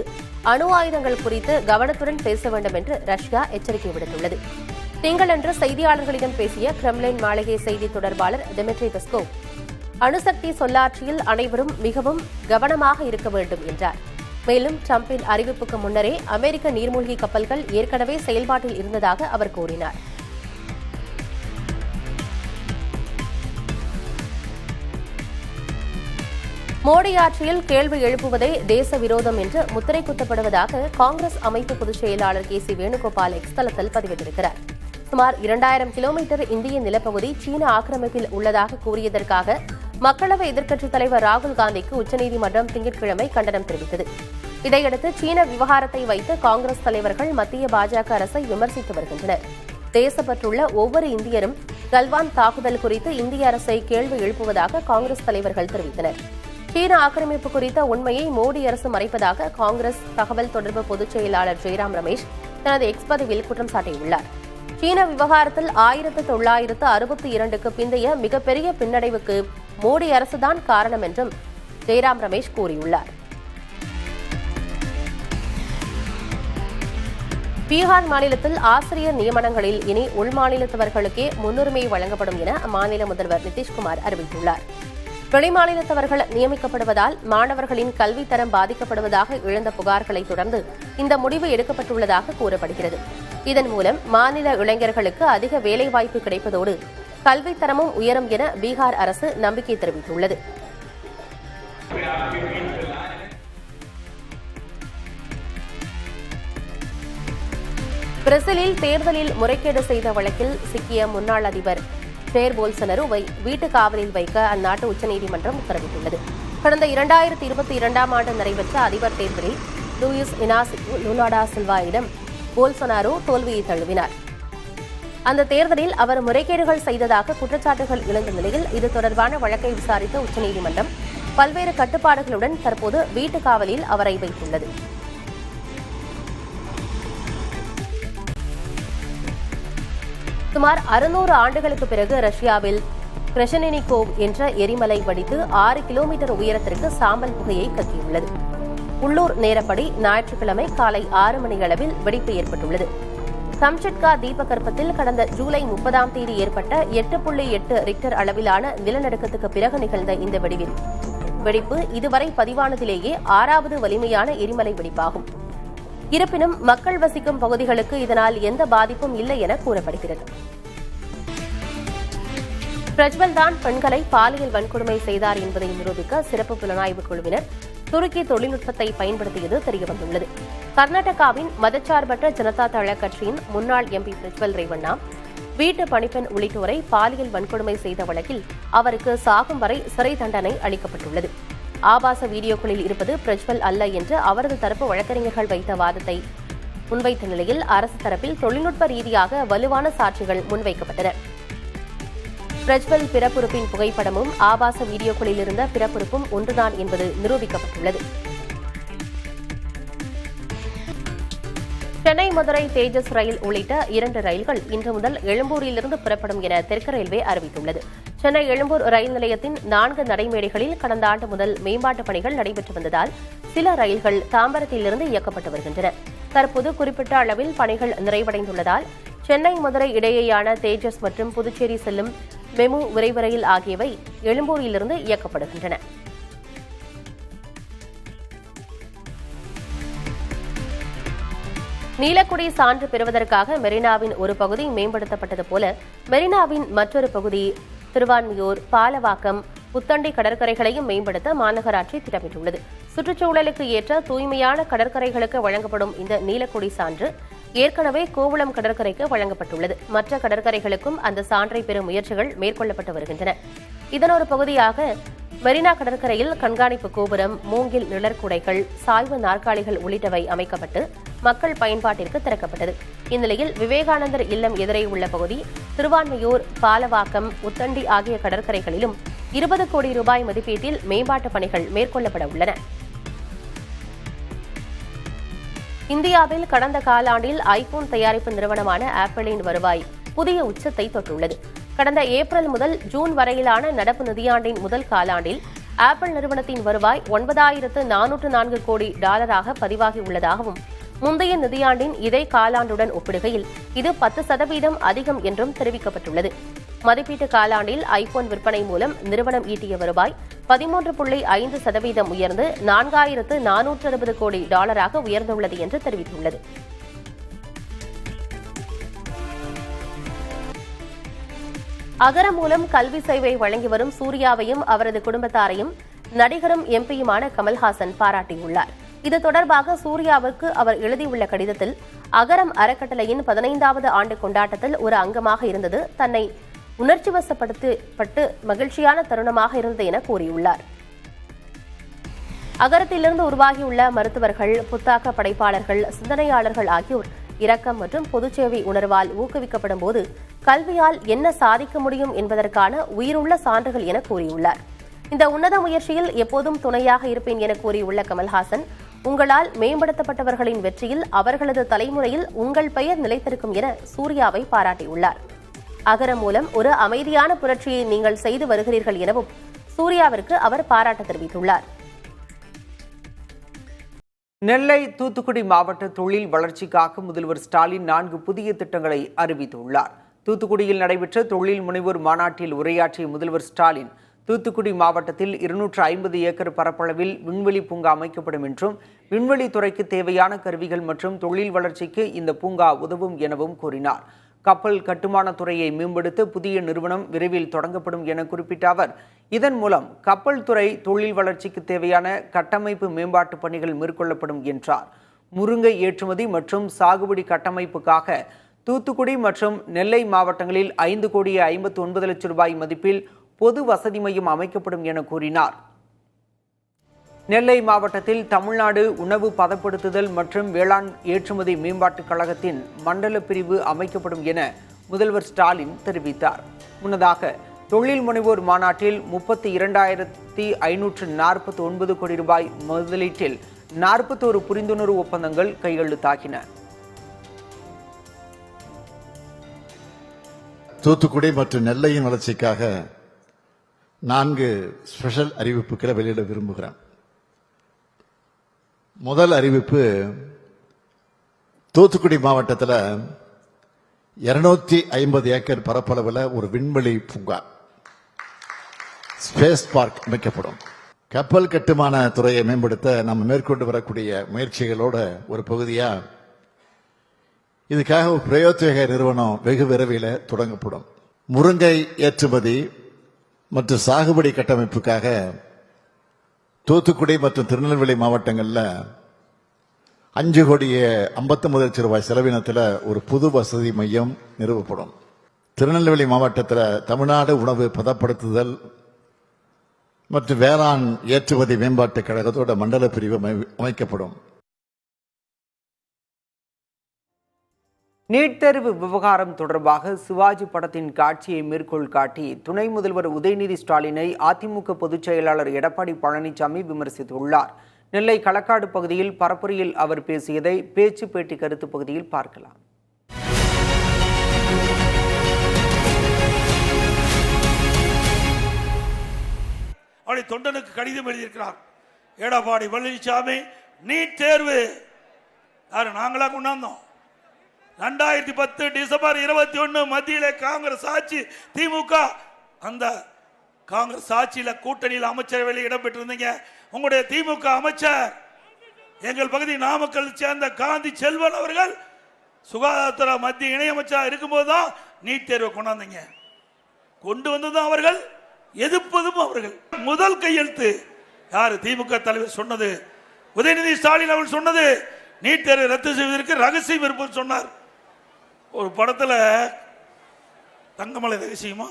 அணு ஆயுதங்கள் குறித்து கவனத்துடன் பேச வேண்டும் என்று ரஷ்யா எச்சரிக்கை விடுத்துள்ளது. திங்களன்று செய்தியாளர்களிடம் பேசிய கிரெம்ளின் மாளிகை செய்தி தொடர்பாளர் டிமிட்ரி பெஸ்கோவ், அணுசக்தி சொல்லாட்சியில் அனைவரும் மிகவும் கவனமாக இருக்க வேண்டும் என்றார். மேலும் டிரம்பின் அறிவிப்புக்கு முன்னரே அமெரிக்க நீர்மூழ்கி கப்பல்கள் ஏற்கனவே செயல்பாட்டில் இருந்ததாக அவர் கூறினார். மோடி ஆட்சியில் கேள்வி எழுப்புவதே தேச விரோதம் என்று முத்திரை குத்தப்படுவதாக காங்கிரஸ் அமைப்பு பொதுச் செயலாளர் KC வேணுகோபால் எக்ஸ் தளத்தில் பதிவிட்டிருக்கிறார். சுமார் 2000 கிலோமீட்டர் இந்திய நிலப்பகுதி சீன ஆக்கிரமிப்பில் உள்ளதாக கூறியதற்காக மக்களவை எதிர்க்கட்சித் தலைவர் ராகுல் காந்திக்கு உச்சநீதிமன்றம் திங்கட்கிழமை கண்டனம் தெரிவித்தது. இதையடுத்து சீன விவகாரத்தை வைத்து காங்கிரஸ் தலைவர்கள் மத்திய பாஜக அரசை விமர்சித்து வருகின்றனர். தேசப்பற்றுள்ள ஒவ்வொரு இந்தியரும் கல்வான் தாக்குதல் குறித்து இந்திய அரசை கேள்வி எழுப்புவதாக காங்கிரஸ் தலைவர்கள் தெரிவித்தனர். சீன ஆக்கிரமிப்பு குறித்த உண்மையை மோடி அரசு மறைப்பதாக காங்கிரஸ் தகவல் தொடர்பு பொதுச் செயலாளர் ஜெய்ராம் ரமேஷ் தனது எக்ஸ் பதிவில் குற்றம் சாட்டியுள்ளார். சீன விவகாரத்தில் 1962க்கு பிந்தைய மிகப்பெரிய பின்னடைவுக்கு மோடி அரசுதான் காரணம் என்றும் ஜெய்ராம் ரமேஷ் கூறியுள்ளார். பீகார் மாநிலத்தில் ஆசிரியர் நியமனங்களில் இனி உள்மாநிலத்தவர்களுக்கே முன்னுரிமை வழங்கப்படும் என அம்மாநில முதல்வர் நிதிஷ்குமார் அறிவித்துள்ளார். வெளிமாநிலத்தவர்கள் நியமிக்கப்படுவதால் மாணவர்களின் கல்வித்தரம் பாதிக்கப்படுவதாக எழுந்த புகார்களை தொடர்ந்து இந்த முடிவு எடுக்கப்பட்டுள்ளதாக கூறப்படுகிறது. இதன் மூலம் மாநில இளைஞர்களுக்கு அதிக வேலைவாய்ப்பு கிடைப்பதோடு கல்வித்தரமும் உயரும் என பீகார் அரசு நம்பிக்கை தெரிவித்துள்ளது. பிரேசிலில் தேர்தலில் முறைகேடு செய்த வழக்கில் சிக்கிய முன்னாள் அதிபர் ஜெயர் போல்சனரோவை வீட்டு காவலில் வைக்க அந்நாட்டு உச்சநீதிமன்றம் உத்தரவிட்டுள்ளது. கடந்த 2022ஆம் ஆண்டு நடைபெற்ற அதிபர் தேர்தலில் லூயிஸ் இனாசியோ லூலா டா சில்வாவிடம் போல்சனாரோ தோல்வியை தழுவினார். அந்த தேர்தலில் அவர் முறைகேடுகள் செய்ததாக குற்றச்சாட்டுகள் எழுந்த நிலையில் இது தொடர்பான வழக்கை விசாரித்த உச்சநீதிமன்றம் பல்வேறு கட்டுப்பாடுகளுடன் தற்போது வீட்டு காவலில் அவரை வைத்துள்ளது. சுமார் 600 ஆண்டுகளுக்கு பிறகு ரஷ்யாவில் கிரெஷனினிகோவ் என்ற எரிமலை வெடித்து 6 கிலோமீட்டர் உயரத்திற்கு சாம்பல் புகையை கக்கியுள்ளது. உள்ளூர் நேரப்படி ஞாயிற்றுக்கிழமை காலை 6 மணியளவில் வெடிப்பு ஏற்பட்டுள்ளது. கம்சட்கா தீபகற்பத்தில் கடந்த ஜூலை 30ஆம் தேதி ஏற்பட்ட 8.8 ரிக்டர் அளவிலான நிலநடுக்கத்துக்கு பிறகு நிகழ்ந்த இந்த வெடிப்பு இதுவரை பதிவானதிலேயே 6வது வலிமையான எரிமலை வெடிப்பாகும். இருப்பினும் மக்கள் வசிக்கும் பகுதிகளுக்கு இதனால் எந்த பாதிப்பும் இல்லை என கூறப்படுகிறது. பிரஜ்வல் தான் பெண்களை பாலியல் வன்கொடுமை செய்தார் என்பதை நிரூபிக்க சிறப்பு புலனாய்வு குழுவினர் துருக்கி தொழில்நுட்பத்தை பயன்படுத்தியது தெரியவந்துள்ளது. கர்நாடகாவின் மதச்சார்பற்ற ஜனதா தள கட்சியின் முன்னாள் MP பிரஜ்வல் ரேவண்ணா வீட்டு பணிப்பெண் உள்ளிட்டோரை பாலியல் வன்கொடுமை செய்த வழக்கில் அவருக்கு சாகும் வரை சிறை தண்டனை அளிக்கப்பட்டுள்ளது. ஆபாச வீடியோக்களில் இருப்பது பிரஜ்வல் அல்ல என்று அவரது தரப்பு வழக்கறிஞர்கள் வைத்த வாதத்தை முன்வைத்த நிலையில் அரசு தரப்பில் தொழில்நுட்ப ரீதியாக வலுவான சாட்சிகள் முன்வைக்கப்பட்டன. பிரஜ்வல் பிறப்புறுப்பின் புகைப்படமும் ஆபாச வீடியோக்களில் இருந்த பிறப்புறுப்பும் ஒன்றுதான் என்பது நிரூபிக்கப்பட்டுள்ளது. சென்னை மதுரை தேஜஸ் ரயில் உள்ளிட்ட 2 ரயில்கள் இன்று முதல் எழும்பூரிலிருந்து புறப்படும் என தெற்கு ரயில்வே அறிவித்துள்ளது. சென்னை எழும்பூர் ரயில் நிலையத்தின் 4 நடைமேடைகளில் கடந்த ஆண்டு முதல் மேம்பாட்டுப் பணிகள் நடைபெற்று வந்ததால் சில ரயில்கள் தாம்பரத்திலிருந்து இயக்கப்பட்டு வருகின்றன. தற்போது குறிப்பிட்ட அளவில் பணிகள் நிறைவடைந்துள்ளதால் சென்னை மதுரை இடையேயான தேஜஸ் மற்றும் புதுச்சேரி செல்லும் மெமு விரைவு ரயில் ஆகியவை எழும்பூரிலிருந்து இயக்கப்படுகின்றன. நீலக்குடி சான்று பெறுவதற்காக மெரினாவின் ஒரு பகுதி மேம்படுத்தப்பட்டது போல மெரினாவின் மற்றொரு பகுதி திருவான்மியூர், பாலவாக்கம், புத்தண்டி கடற்கரைகளையும் மேம்படுத்த மாநகராட்சி திட்டமிட்டுள்ளது. சுற்றுச்சூழலுக்கு ஏற்ற தூய்மையான கடற்கரைகளுக்கு வழங்கப்படும் இந்த நீலக்குடி சான்று ஏற்கனவே கோவளம் கடற்கரைக்கு வழங்கப்பட்டுள்ளது. மற்ற கடற்கரைகளுக்கும் அந்த சான்றை பெறும் முயற்சிகள் மேற்கொள்ளப்பட்டு வருகின்றன. இதன் ஒரு பகுதியாக மெரினா கடற்கரையில் கண்காணிப்பு கோபுரம், மூங்கில் நிழற்குடைகள், சாய்வு நாற்காலிகள் உள்ளிட்டவை அமைக்கப்பட்டு மக்கள் பயன்பாட்டிற்கு திறக்கப்பட்டது. இந்நிலையில் விவேகானந்தர் இல்லம் எதிரே உள்ள பகுதி, திருவான்மியூர், பாலவாக்கம், உத்தண்டி ஆகிய கடற்கரைகளிலும் 20 கோடி ரூபாய் மதிப்பீட்டில் மேம்பாட்டுப் பணிகள் மேற்கொள்ளப்பட உள்ளன. இந்தியாவில் கடந்த காலாண்டில் ஐபோன் தயாரிப்பு நிறுவனமான ஆப்பிளின் வருவாய் புதிய உச்சத்தை தொட்டுள்ளது. கடந்த ஏப்ரல் முதல் ஜூன் வரையிலான நடப்பு நிதியாண்டின் முதல் காலாண்டில் ஆப்பிள் நிறுவனத்தின் வருவாய் $9,404 கோடி பதிவாகியுள்ளதாகவும் முந்தைய நிதியாண்டின் இதே காலாண்டுடன் ஒப்பிடுகையில் இது 10% அதிகம் என்றும் தெரிவிக்கப்பட்டுள்ளது. மதிப்பீட்டு காலாண்டில் ஐபோன் விற்பனை மூலம் நிறுவனம் ஈட்டிய வருவாய் 13.5% உயர்ந்து $4,460 கோடி உயர்ந்துள்ளது என்று தெரிவித்துள்ளது. அகர மூலம் கல்வி சேவை வழங்கி வரும் சூர்யாவையும் அவரது குடும்பத்தாரையும் நடிகரும் எம்பியுமான கமல்ஹாசன் பாராட்டியுள்ளார். இது தொடர்பாக சூர்யாவுக்கு அவர் எழுதியுள்ள கடிதத்தில், அகரம் அறக்கட்டளையின் 15வது ஆண்டு கொண்டாட்டத்தில் ஒரு அங்கமாக இருந்தது தன்னை உணர்ச்சிவசப்பட்டு மகிழ்ச்சியான தருணமாக இருந்தது என கூறியுள்ளார். அகரத்திலிருந்து உருவாகியுள்ள மருத்துவர்கள், புத்தாக்க படைப்பாளர்கள், சிந்தனையாளர்கள் ஆகியோர் இரக்கம் மற்றும் பொதுச்சேவை உணர்வால் ஊக்குவிக்கப்படும் போது கல்வியால் என்ன சாதிக்க முடியும் என்பதற்கான உயிருள்ள சான்றுகள் என கூறியுள்ளார். இந்த உன்னத முயற்சியில் எப்போதும் துணையாக இருப்பேன் என கூறியுள்ள கமல்ஹாசன், உங்களால் மேம்படுத்தப்பட்டவர்களின் வெற்றியில் அவர்களது தலைமுறையில் உங்கள் பெயர் நிலைத்திருக்கும் என சூர்யாவை பாராட்டியுள்ளார். அகரம் மூலம் ஒரு அமைதியான புரட்சியை நீங்கள் செய்து வருகிறீர்கள் எனவும் சூர்யாவிற்கு அவர் பாராட்டு தெரிவித்துள்ளார். நெல்லை, தூத்துக்குடி மாவட்ட தொழில் வளர்ச்சிக்காக முதல்வர் ஸ்டாலின் 4 புதிய திட்டங்களை அறிவித்துள்ளார். தூத்துக்குடியில் நடைபெற்ற தொழில் முனைவோர் மாநாட்டில் உரையாற்றிய முதல்வர் ஸ்டாலின், தூத்துக்குடி மாவட்டத்தில் 250 ஏக்கர் பரப்பளவில் விண்வெளி பூங்கா அமைக்கப்படும் என்றும், விண்வெளி துறைக்கு தேவையான கருவிகள் மற்றும் தொழில் வளர்ச்சிக்கு இந்த பூங்கா உதவும் எனவும் கூறினார். கப்பல் கட்டுமான துறையை மேம்படுத்த புதிய நிறுவனம் விரைவில் தொடங்கப்படும் என குறிப்பிட்ட அவர், இதன் மூலம் கப்பல் துறை தொழில் வளர்ச்சிக்கு தேவையான கட்டமைப்பு மேம்பாட்டு பணிகள் மேற்கொள்ளப்படும் என்றார். முருங்கை ஏற்றுமதி மற்றும் சாகுபடி கட்டமைப்புக்காக தூத்துக்குடி மற்றும் நெல்லை மாவட்டங்களில் 5,59 லட்சம் ரூபாய் மதிப்பில் பொது வசதி மையம் அமைக்கப்படும் என கூறினார். நெல்லை மாவட்டத்தில் தமிழ்நாடு உணவு பதப்படுத்துதல் மற்றும் வேளாண் ஏற்றுமதி மேம்பாட்டுக் கழகத்தின் மண்டல பிரிவு அமைக்கப்படும் என முதல்வர் ஸ்டாலின் தெரிவித்தார். முன்னதாக தொழில் முனைவோர் மாநாட்டில் 32,549 கோடி ரூபாய் முதலீட்டில் 41 புரிந்துணர்வு ஒப்பந்தங்கள் கையெழுத்தாகின. தூத்துக்குடி மற்றும் நெல்லையின் வளர்ச்சிக்காக 4 ஸ்பெஷல் அறிவிப்புகளை வெளியிட விரும்புகிறேன். முதல் அறிவிப்பு, தூத்துக்குடி மாவட்டத்தில் 250 ஏக்கர் பரப்பளவில் ஒரு விண்வெளி பூங்கா, ஸ்பேஸ் பார்க் அமைக்கப்படும். கப்பல் கட்டுமான துறையை மேம்படுத்த நம்ம மேற்கொண்டு வரக்கூடிய முயற்சிகளோட ஒரு பகுதியா இதுக்காக ஒரு பிரயோத்வேக நிறுவனம் வெகு விரைவில் தொடங்கப்படும். முருங்கை ஏற்றுமதி மற்றும் சாகுபடி கட்டமைப்புக்காக தூத்துக்குடி மற்றும் திருநெல்வேலி மாவட்டங்களில் 5,59 லட்சம் ரூபாய் செலவினத்தில் ஒரு புது வசதி மையம் நிறுவப்படும். திருநெல்வேலி மாவட்டத்தில் தமிழ்நாடு உணவு பதப்படுத்துதல் மற்றும் வேளாண் ஏற்றுமதி மேம்பாட்டுக் கழகத்தோட மண்டல பிரிவு அமைக்கப்படும். நீட் தேர்வு விவகாரம் தொடர்பாக சிவாஜி படத்தின் காட்சியை மேற்கோள் காட்டி துணை முதல்வர் உதயநிதி ஸ்டாலினை அதிமுக பொதுச் செயலாளர் எடப்பாடி பழனிசாமி விமர்சித்துள்ளார். நெல்லை களக்காடு பகுதியில் பரப்புரையில் அவர் பேசியதை பேச்சு பேட்டி கருத்து பகுதியில் பார்க்கலாம். அவருடைய தொண்டனுக்கு கடிதம் எழுதியிருக்கிறார். எடப்பாடி பழனிசாமி, நீட் தேர்வு நாங்களா கொண்டாந்தோம். 2010 டிசம்பர் 21 மத்தியில காங்கிரஸ் ஆட்சி, திமுக அந்த காங்கிரஸ் ஆட்சியில கூட்டணியில் அமைச்சரவையில் இடம்பெற்றிருந்தீங்க. உங்களுடைய திமுக அமைச்சர் எங்கள் பகுதி நாமக்கல் சேர்ந்த காந்தி செல்வன் அவர்கள் சுகாதாரத்துறை மத்திய இணையமைச்சராக இருக்கும்போது தான் நீட் தேர்வை கொண்டாந்தீங்க. கொண்டு வந்ததும் அவர்கள், எதிர்ப்பதும் அவர்கள். முதல் கையெழுத்து யாரு? திமுக தலைவர் சொன்னது. உதயநிதி ஸ்டாலின் அவர்கள் சொன்னது நீட் தேர்வை ரத்து செய்வதற்கு ரகசியம் இருப்பது சொன்னார். ஒரு படத்தில் தங்கமலை ரகசியமா,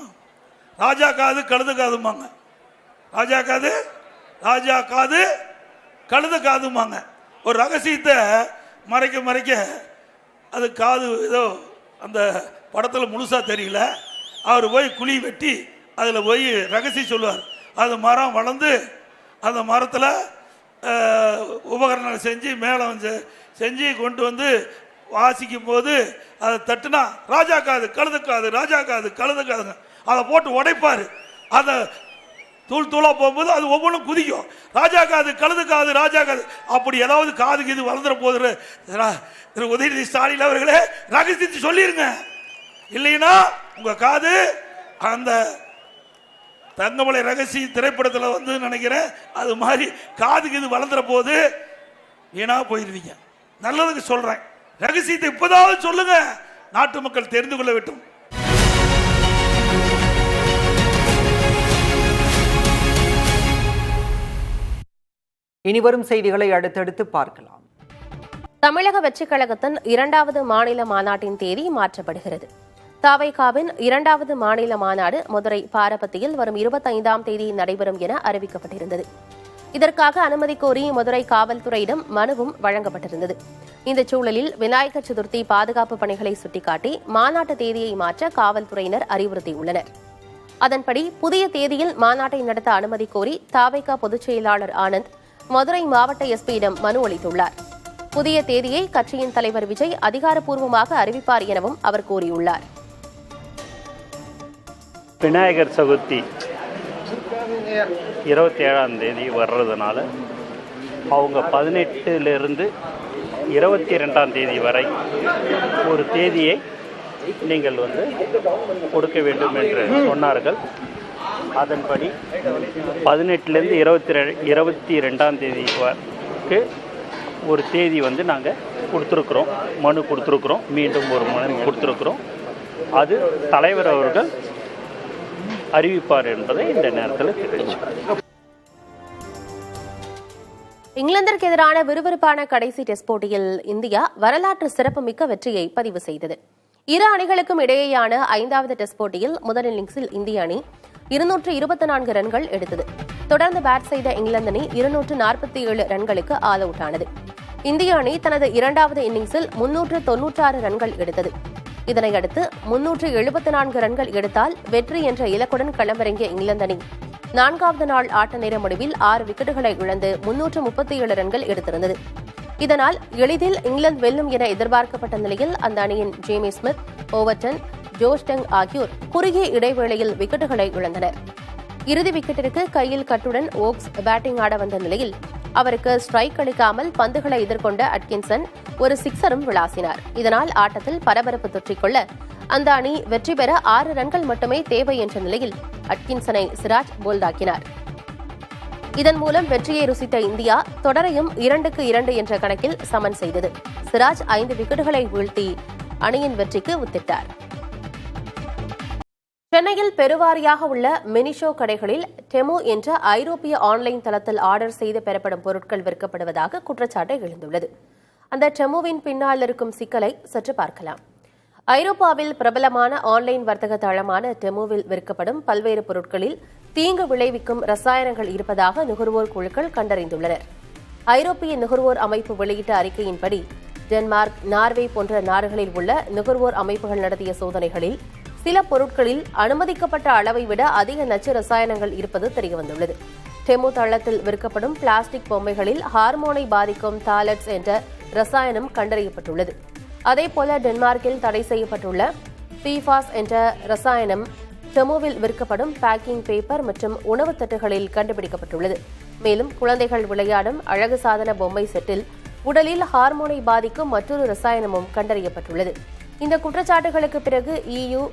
ராஜா காது கழுது காதுமாங்க, ராஜா காது கழுது காதுமாங்க. ஒரு ரகசியத்தை மறைக்க மறைக்க அது காது ஏதோ அந்த படத்தில் முழுசா தெரியல. அவர் போய் குழி வெட்டி அதில் போய் ரகசியம் சொல்லுவார். அது மரம் வளர்ந்து அந்த மரத்தில் உபகரணங்கள் செஞ்சு மேலே செஞ்சு கொண்டு வந்து வாசிக்கும் போது அதை தட்டுனா ராஜா காது கழுது காது, ராஜா காது கழுது காதுங்க. அதை போட்டு உடைப்பார். அதை தூள் தூளாக போகும்போது அது ஒவ்வொன்றும் குதிக்கும். ராஜா காது கழுது காது, ராஜா காது. அப்படி ஏதாவது காதுக்கு இது வளர்ந்துட போது திரு உதயநிதி ஸ்டாலின் அவர்களே ரகசியத்தை சொல்லிருங்க. இல்லைன்னா உங்க காது அந்த தங்கமலை ரகசிய திரைப்படத்தில் வந்து நினைக்கிறேன் அது மாதிரி காதுக்கு இது வளர்ந்துற போது வீணா போயிருவீங்க. நல்லதுக்கு சொல்றேன், ரகசியத்தை இப்போதாவது சொல்லுங்க, நாட்டு மக்கள் தெரிந்து கொள்ள வேண்டும். இனிவரும் செய்திகளை அடுத்தடுத்து பார்க்கலாம். தமிழக வெற்றிக் கழகத்தின் 2வது மாநில மாநாட்டின் தேதி மாற்றப்படுகிறது. தவைகாவின் 2வது மாநில மாநாடு மதுரை பாரபத்தியில் வரும் 25ஆம் தேதி நடைபெறும் என அறிவிக்கப்பட்டிருந்தது. இதற்காக அனுமதி கோரி மதுரை காவல்துறையிடம் மனுவும் வழங்கப்பட்டிருந்தது. இந்த சூழலில் விநாயகர் சதுர்த்தி பாதுகாப்பு பணிகளை சுட்டிக்காட்டி மாநாட்டு தேதியை மாற்ற காவல்துறையினர் அறிவுறுத்தியுள்ளனர். அதன்படி புதிய தேதியில் மாநாட்டை நடத்த அனுமதி கோரி தவைக பொதுச் செயலாளர் ஆனந்த் மதுரை மாவட்ட எஸ்பியிடம் மனு அளித்துள்ளார். புதிய தேதியை கட்சியின் தலைவர் விஜய் அதிகாரப்பூர்வமாக அறிவிப்பார் எனவும் அவர் கூறியுள்ளார். விநாயகர் சதுர்த்தி 27ஆம் தேதி வர்றதுனால அவங்க 18லிருந்து 22ஆம் தேதி வரை ஒரு தேதியை நீங்கள் கொடுக்க வேண்டும் என்று சொன்னார்கள். அதன்படி 18லேருந்து 22ஆம் தேதிக்கு ஒரு தேதி நாங்கள் கொடுத்துருக்குறோம், மனு கொடுத்துருக்குறோம், மீண்டும் ஒரு மனு கொடுத்துருக்குறோம். அது தலைவர் அவர்கள் அறிவிப்பார் என்பதை இந்த நேரத்தில் தெரிவிச்சு. இங்கிலாந்திற்கு எதிரான விறுவிறுப்பான கடைசி டெஸ்ட் போட்டியில் இந்தியா வரலாற்று சிறப்புமிக்க வெற்றியை பதிவு செய்தது. இரு அணிகளுக்கும் இடையேயான 5வது டெஸ்ட் போட்டியில் முதல் இன்னிங்ஸில் இந்திய அணி 224 ரன்கள் எடுத்தது. தொடர்ந்து பேட் செய்த இங்கிலாந்து அணி 247 ரன்களுக்கு ஆல் அவுட் ஆனது. இந்திய அணி தனது 2வது இன்னிங்ஸில் 396 ரன்கள் எடுத்தது. இதனையடுத்து 374 ரன்கள் எடுத்தால் வெற்றி என்ற இலக்குடன் களமிறங்கிய இங்கிலாந்து அணி 4வது நாள் ஆட்ட நேர முடிவில் 6 விக்கெட்டுகளை இழந்து 337 ரன்கள் எடுத்திருந்தது. இதனால் எளிதில் இங்கிலாந்து வெல்லும் என எதிர்பார்க்கப்பட்ட நிலையில் அந்த அணியின் ஜேமி ஸ்மித், ஓவர்டன், ஜோஷ் டங் ஆகியோர் குறுகிய இடைவேளையில் விக்கெட்டுகளை இழந்தனர். இறுதி விக்கெட்டிற்கு கையில் கட்டுடன் ஓக்ஸ் பேட்டிங் ஆட வந்த நிலையில் அவருக்கு ஸ்ட்ரைக் அளிக்காமல் பந்துகளை எதிர்கொண்ட அட்கின்சன் ஒரு சிக்ஸரும் விளாசினார். இதனால் ஆட்டத்தில் பரபரப்பு தொற்றிக்கொள்ள அந்த அணி வெற்றி பெற 6 ரன்கள் மட்டுமே தேவை என்ற நிலையில் அட்கின்சனை சிராஜ் போல்டாக்கினார். இதன் மூலம் வெற்றியை ருசித்த இந்தியா தொடரையும் 2-2 என்ற கணக்கில் சமன் செய்தது. சிராஜ் 5 விக்கெட்டுகளை வீழ்த்தி அணியின் வெற்றிக்கு வித்திட்டார். சென்னையில் பெருவாரியாக உள்ள மினிஷோ கடைகளில் டெமோ என்ற ஐரோப்பிய ஆன்லைன் தளத்தில் ஆர்டர் செய்து பெறப்படும் பொருட்கள் விற்கப்படுவதாக குற்றச்சாட்டு எழுந்துள்ளது. அந்த டெமோவின் பின்னால் இருக்கும் சிக்கலை சற்று பார்க்கலாம். ஐரோப்பாவில் பிரபலமான ஆன்லைன் வர்த்தக தளமான டெமோவில் விற்கப்படும் பல்வேறு பொருட்களில் தீங்கு விளைவிக்கும் ரசாயனங்கள் இருப்பதாக நுகர்வோர் குழுக்கள் கண்டறிந்துள்ளனர். ஐரோப்பிய நுகர்வோர் அமைப்பு வெளியிட்ட அறிக்கையின்படி டென்மார்க், நார்வே போன்ற நாடுகளில் உள்ள நுகர்வோர் அமைப்புகள் நடத்திய சோதனைகளில் சில பொருட்களில் அனுமதிக்கப்பட்ட அளவை விட அதிக நச்சு ரசாயனங்கள் இருப்பது தெரியவந்துள்ளது. டெமோ தளத்தில் விற்கப்படும் பிளாஸ்டிக் பொம்மைகளில் ஹார்மோனை பாதிக்கும் தாலட்ஸ் என்ற ரசாயனம் கண்டறியப்பட்டுள்ளது. அதேபோல டென்மார்க்கில் தடை செய்யப்பட்டுள்ள PFAS என்ற ரசாயனம் டெமோவில் விற்கப்படும் பேக்கிங் பேப்பர் மற்றும் உணவுத் தட்டுகளில் கண்டுபிடிக்கப்பட்டுள்ளது. மேலும் குழந்தைகள் விளையாடும் அழகு சாதன பொம்மை செட்டில் உடலில் ஹார்மோனை பாதிக்கும் மற்றொரு ரசாயனமும் கண்டறியப்பட்டுள்ளது. இந்த குற்றச்சாட்டுகளுக்கு பிறகு EU,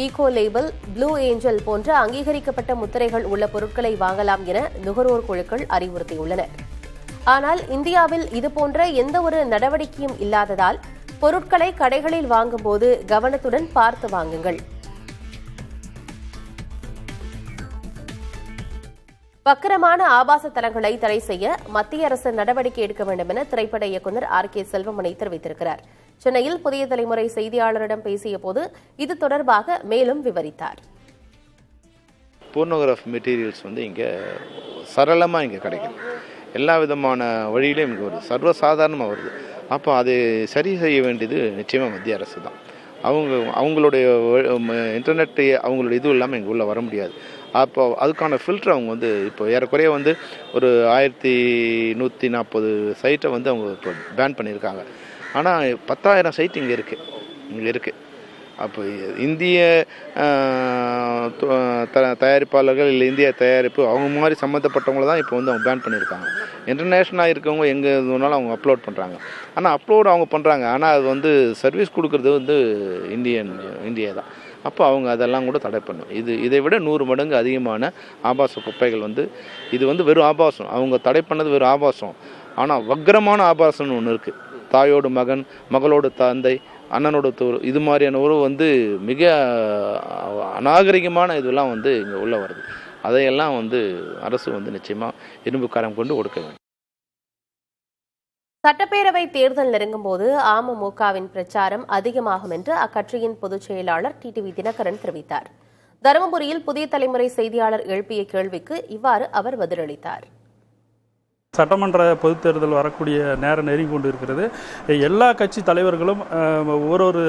eco label, blue angel போன்ற அங்கீகரிக்கப்பட்ட முத்திரைகள் உள்ள பொருட்களை வாங்கலாம் என நுகர்வோர் குழுக்கள் அறிவுறுத்தியுள்ளனர். ஆனால் இந்தியாவில் இதுபோன்ற எந்த ஒரு நடவடிக்கையும் இல்லாததால் பொருட்களை கடைகளில் வாங்கும்போது கவனத்துடன் பார்த்து வாங்குங்கள். வக்கரமான ஆபாச தலங்களை தடை செய்ய மத்திய அரசு நடவடிக்கை எடுக்க வேண்டும் என திரைப்பட இயக்குநர் R.K. செல்வமணி தெரிவித்திருக்கிறார். சென்னையில் புதிய தலைமுறை செய்தியாளரிடம் பேசிய போது இது தொடர்பாக மேலும் விவரித்தார். போர்னோகிராஃப் மெட்டீரியல்ஸ் இங்கே சரளமாக இங்கே கிடைக்குது. எல்லா விதமான வழியிலும் இங்கே வருது, சர்வசாதாரணமாக வருது. அப்போ அது சரி செய்ய வேண்டியது நிச்சயமாக மத்திய அரசு தான். அவங்களுடைய இன்டர்நெட் அவங்களுடைய இதுவும் இல்லாமல் இங்கே உள்ளே வர முடியாது. அப்போ அதுக்கான ஃபில்டர் அவங்க இப்போ ஏறக்குறைய ஒரு 1140 சைட்டை அவங்க இப்போ பேன் பண்ணியிருக்காங்க. ஆனால் 10,000 சைட் இங்கே இருக்குது. அப்போ இந்திய தயாரிப்பாளர்கள் இல்லை இந்திய தயாரிப்பு அவங்க மாதிரி சம்மந்தப்பட்டவங்கள தான் இப்போ அவங்க பேன் பண்ணியிருக்காங்க. இன்டர்நேஷ்னலாக இருக்கவங்க எங்கே இருந்தாலும் அவங்க அப்லோட் பண்ணுறாங்க. ஆனால் அப்லோட் அவங்க பண்ணுறாங்க, ஆனால் அது சர்வீஸ் கொடுக்குறது இந்தியா தான். அப்போ அவங்க அதெல்லாம் கூட தடை பண்ணும். இதை விட 100 மடங்கு அதிகமான ஆபாச குப்பைகள் இது வெறும் ஆபாசம். அவங்க தடை பண்ணது வெறும் ஆபாசம். ஆனால் வக்ரமான ஆபாசம்னு ஒன்று இருக்குது. தாயோடு மகன், மகளோடு தந்தை, அண்ணனோட தோறு, இது மாதிரியான உறவு மிக அநாகரிகமான இதெல்லாம் இங்கே உள்ள வருது. அதையெல்லாம் அரசு நிச்சயமாக இரும்பு கரம் கொண்டு ஒடுக்க வேண்டும். சட்டப்பேரவை தேர்தல் நெருங்கும் போது அமமுகவின் பிரச்சாரம் அதிகமாகும் என்று அக்கட்சியின் பொதுச் செயலாளர் டிடிவி தினகரன் தெரிவித்தார். தருமபுரியில் புதிய தலைமுறை செய்தியாளர் எழுப்பிய கேள்விக்கு இவ்வாறு அவர் பதிலளித்தார். சட்டமன்ற பொதுத் தேர்தல் வரக்கூடிய நேரம் நெருங்கி கொண்டு இருக்கிறது. எல்லா கட்சி தலைவர்களும் ஒரு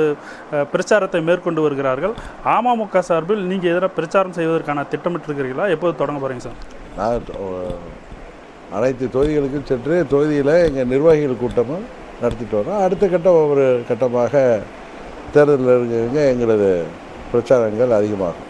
பிரச்சாரத்தை மேற்கொண்டு வருகிறார்கள். அமமுக சார்பில் நீங்கள் எதிராக பிரச்சாரம் செய்வதற்கான திட்டமிட்டிருக்கிறீர்களா? எப்போது தொடங்க போகிறீங்க சார்? நான் அனைத்து தொகுதிகளுக்கும் சென்று தொகுதியில் எங்கள் நிர்வாகிகள் கூட்டமும் நடத்திட்டு வரோம். அடுத்த கட்டம் ஒவ்வொரு கட்டமாக தேர்தலில் இருக்கிறவங்க எங்களது பிரச்சாரங்கள் அதிகமாகும்.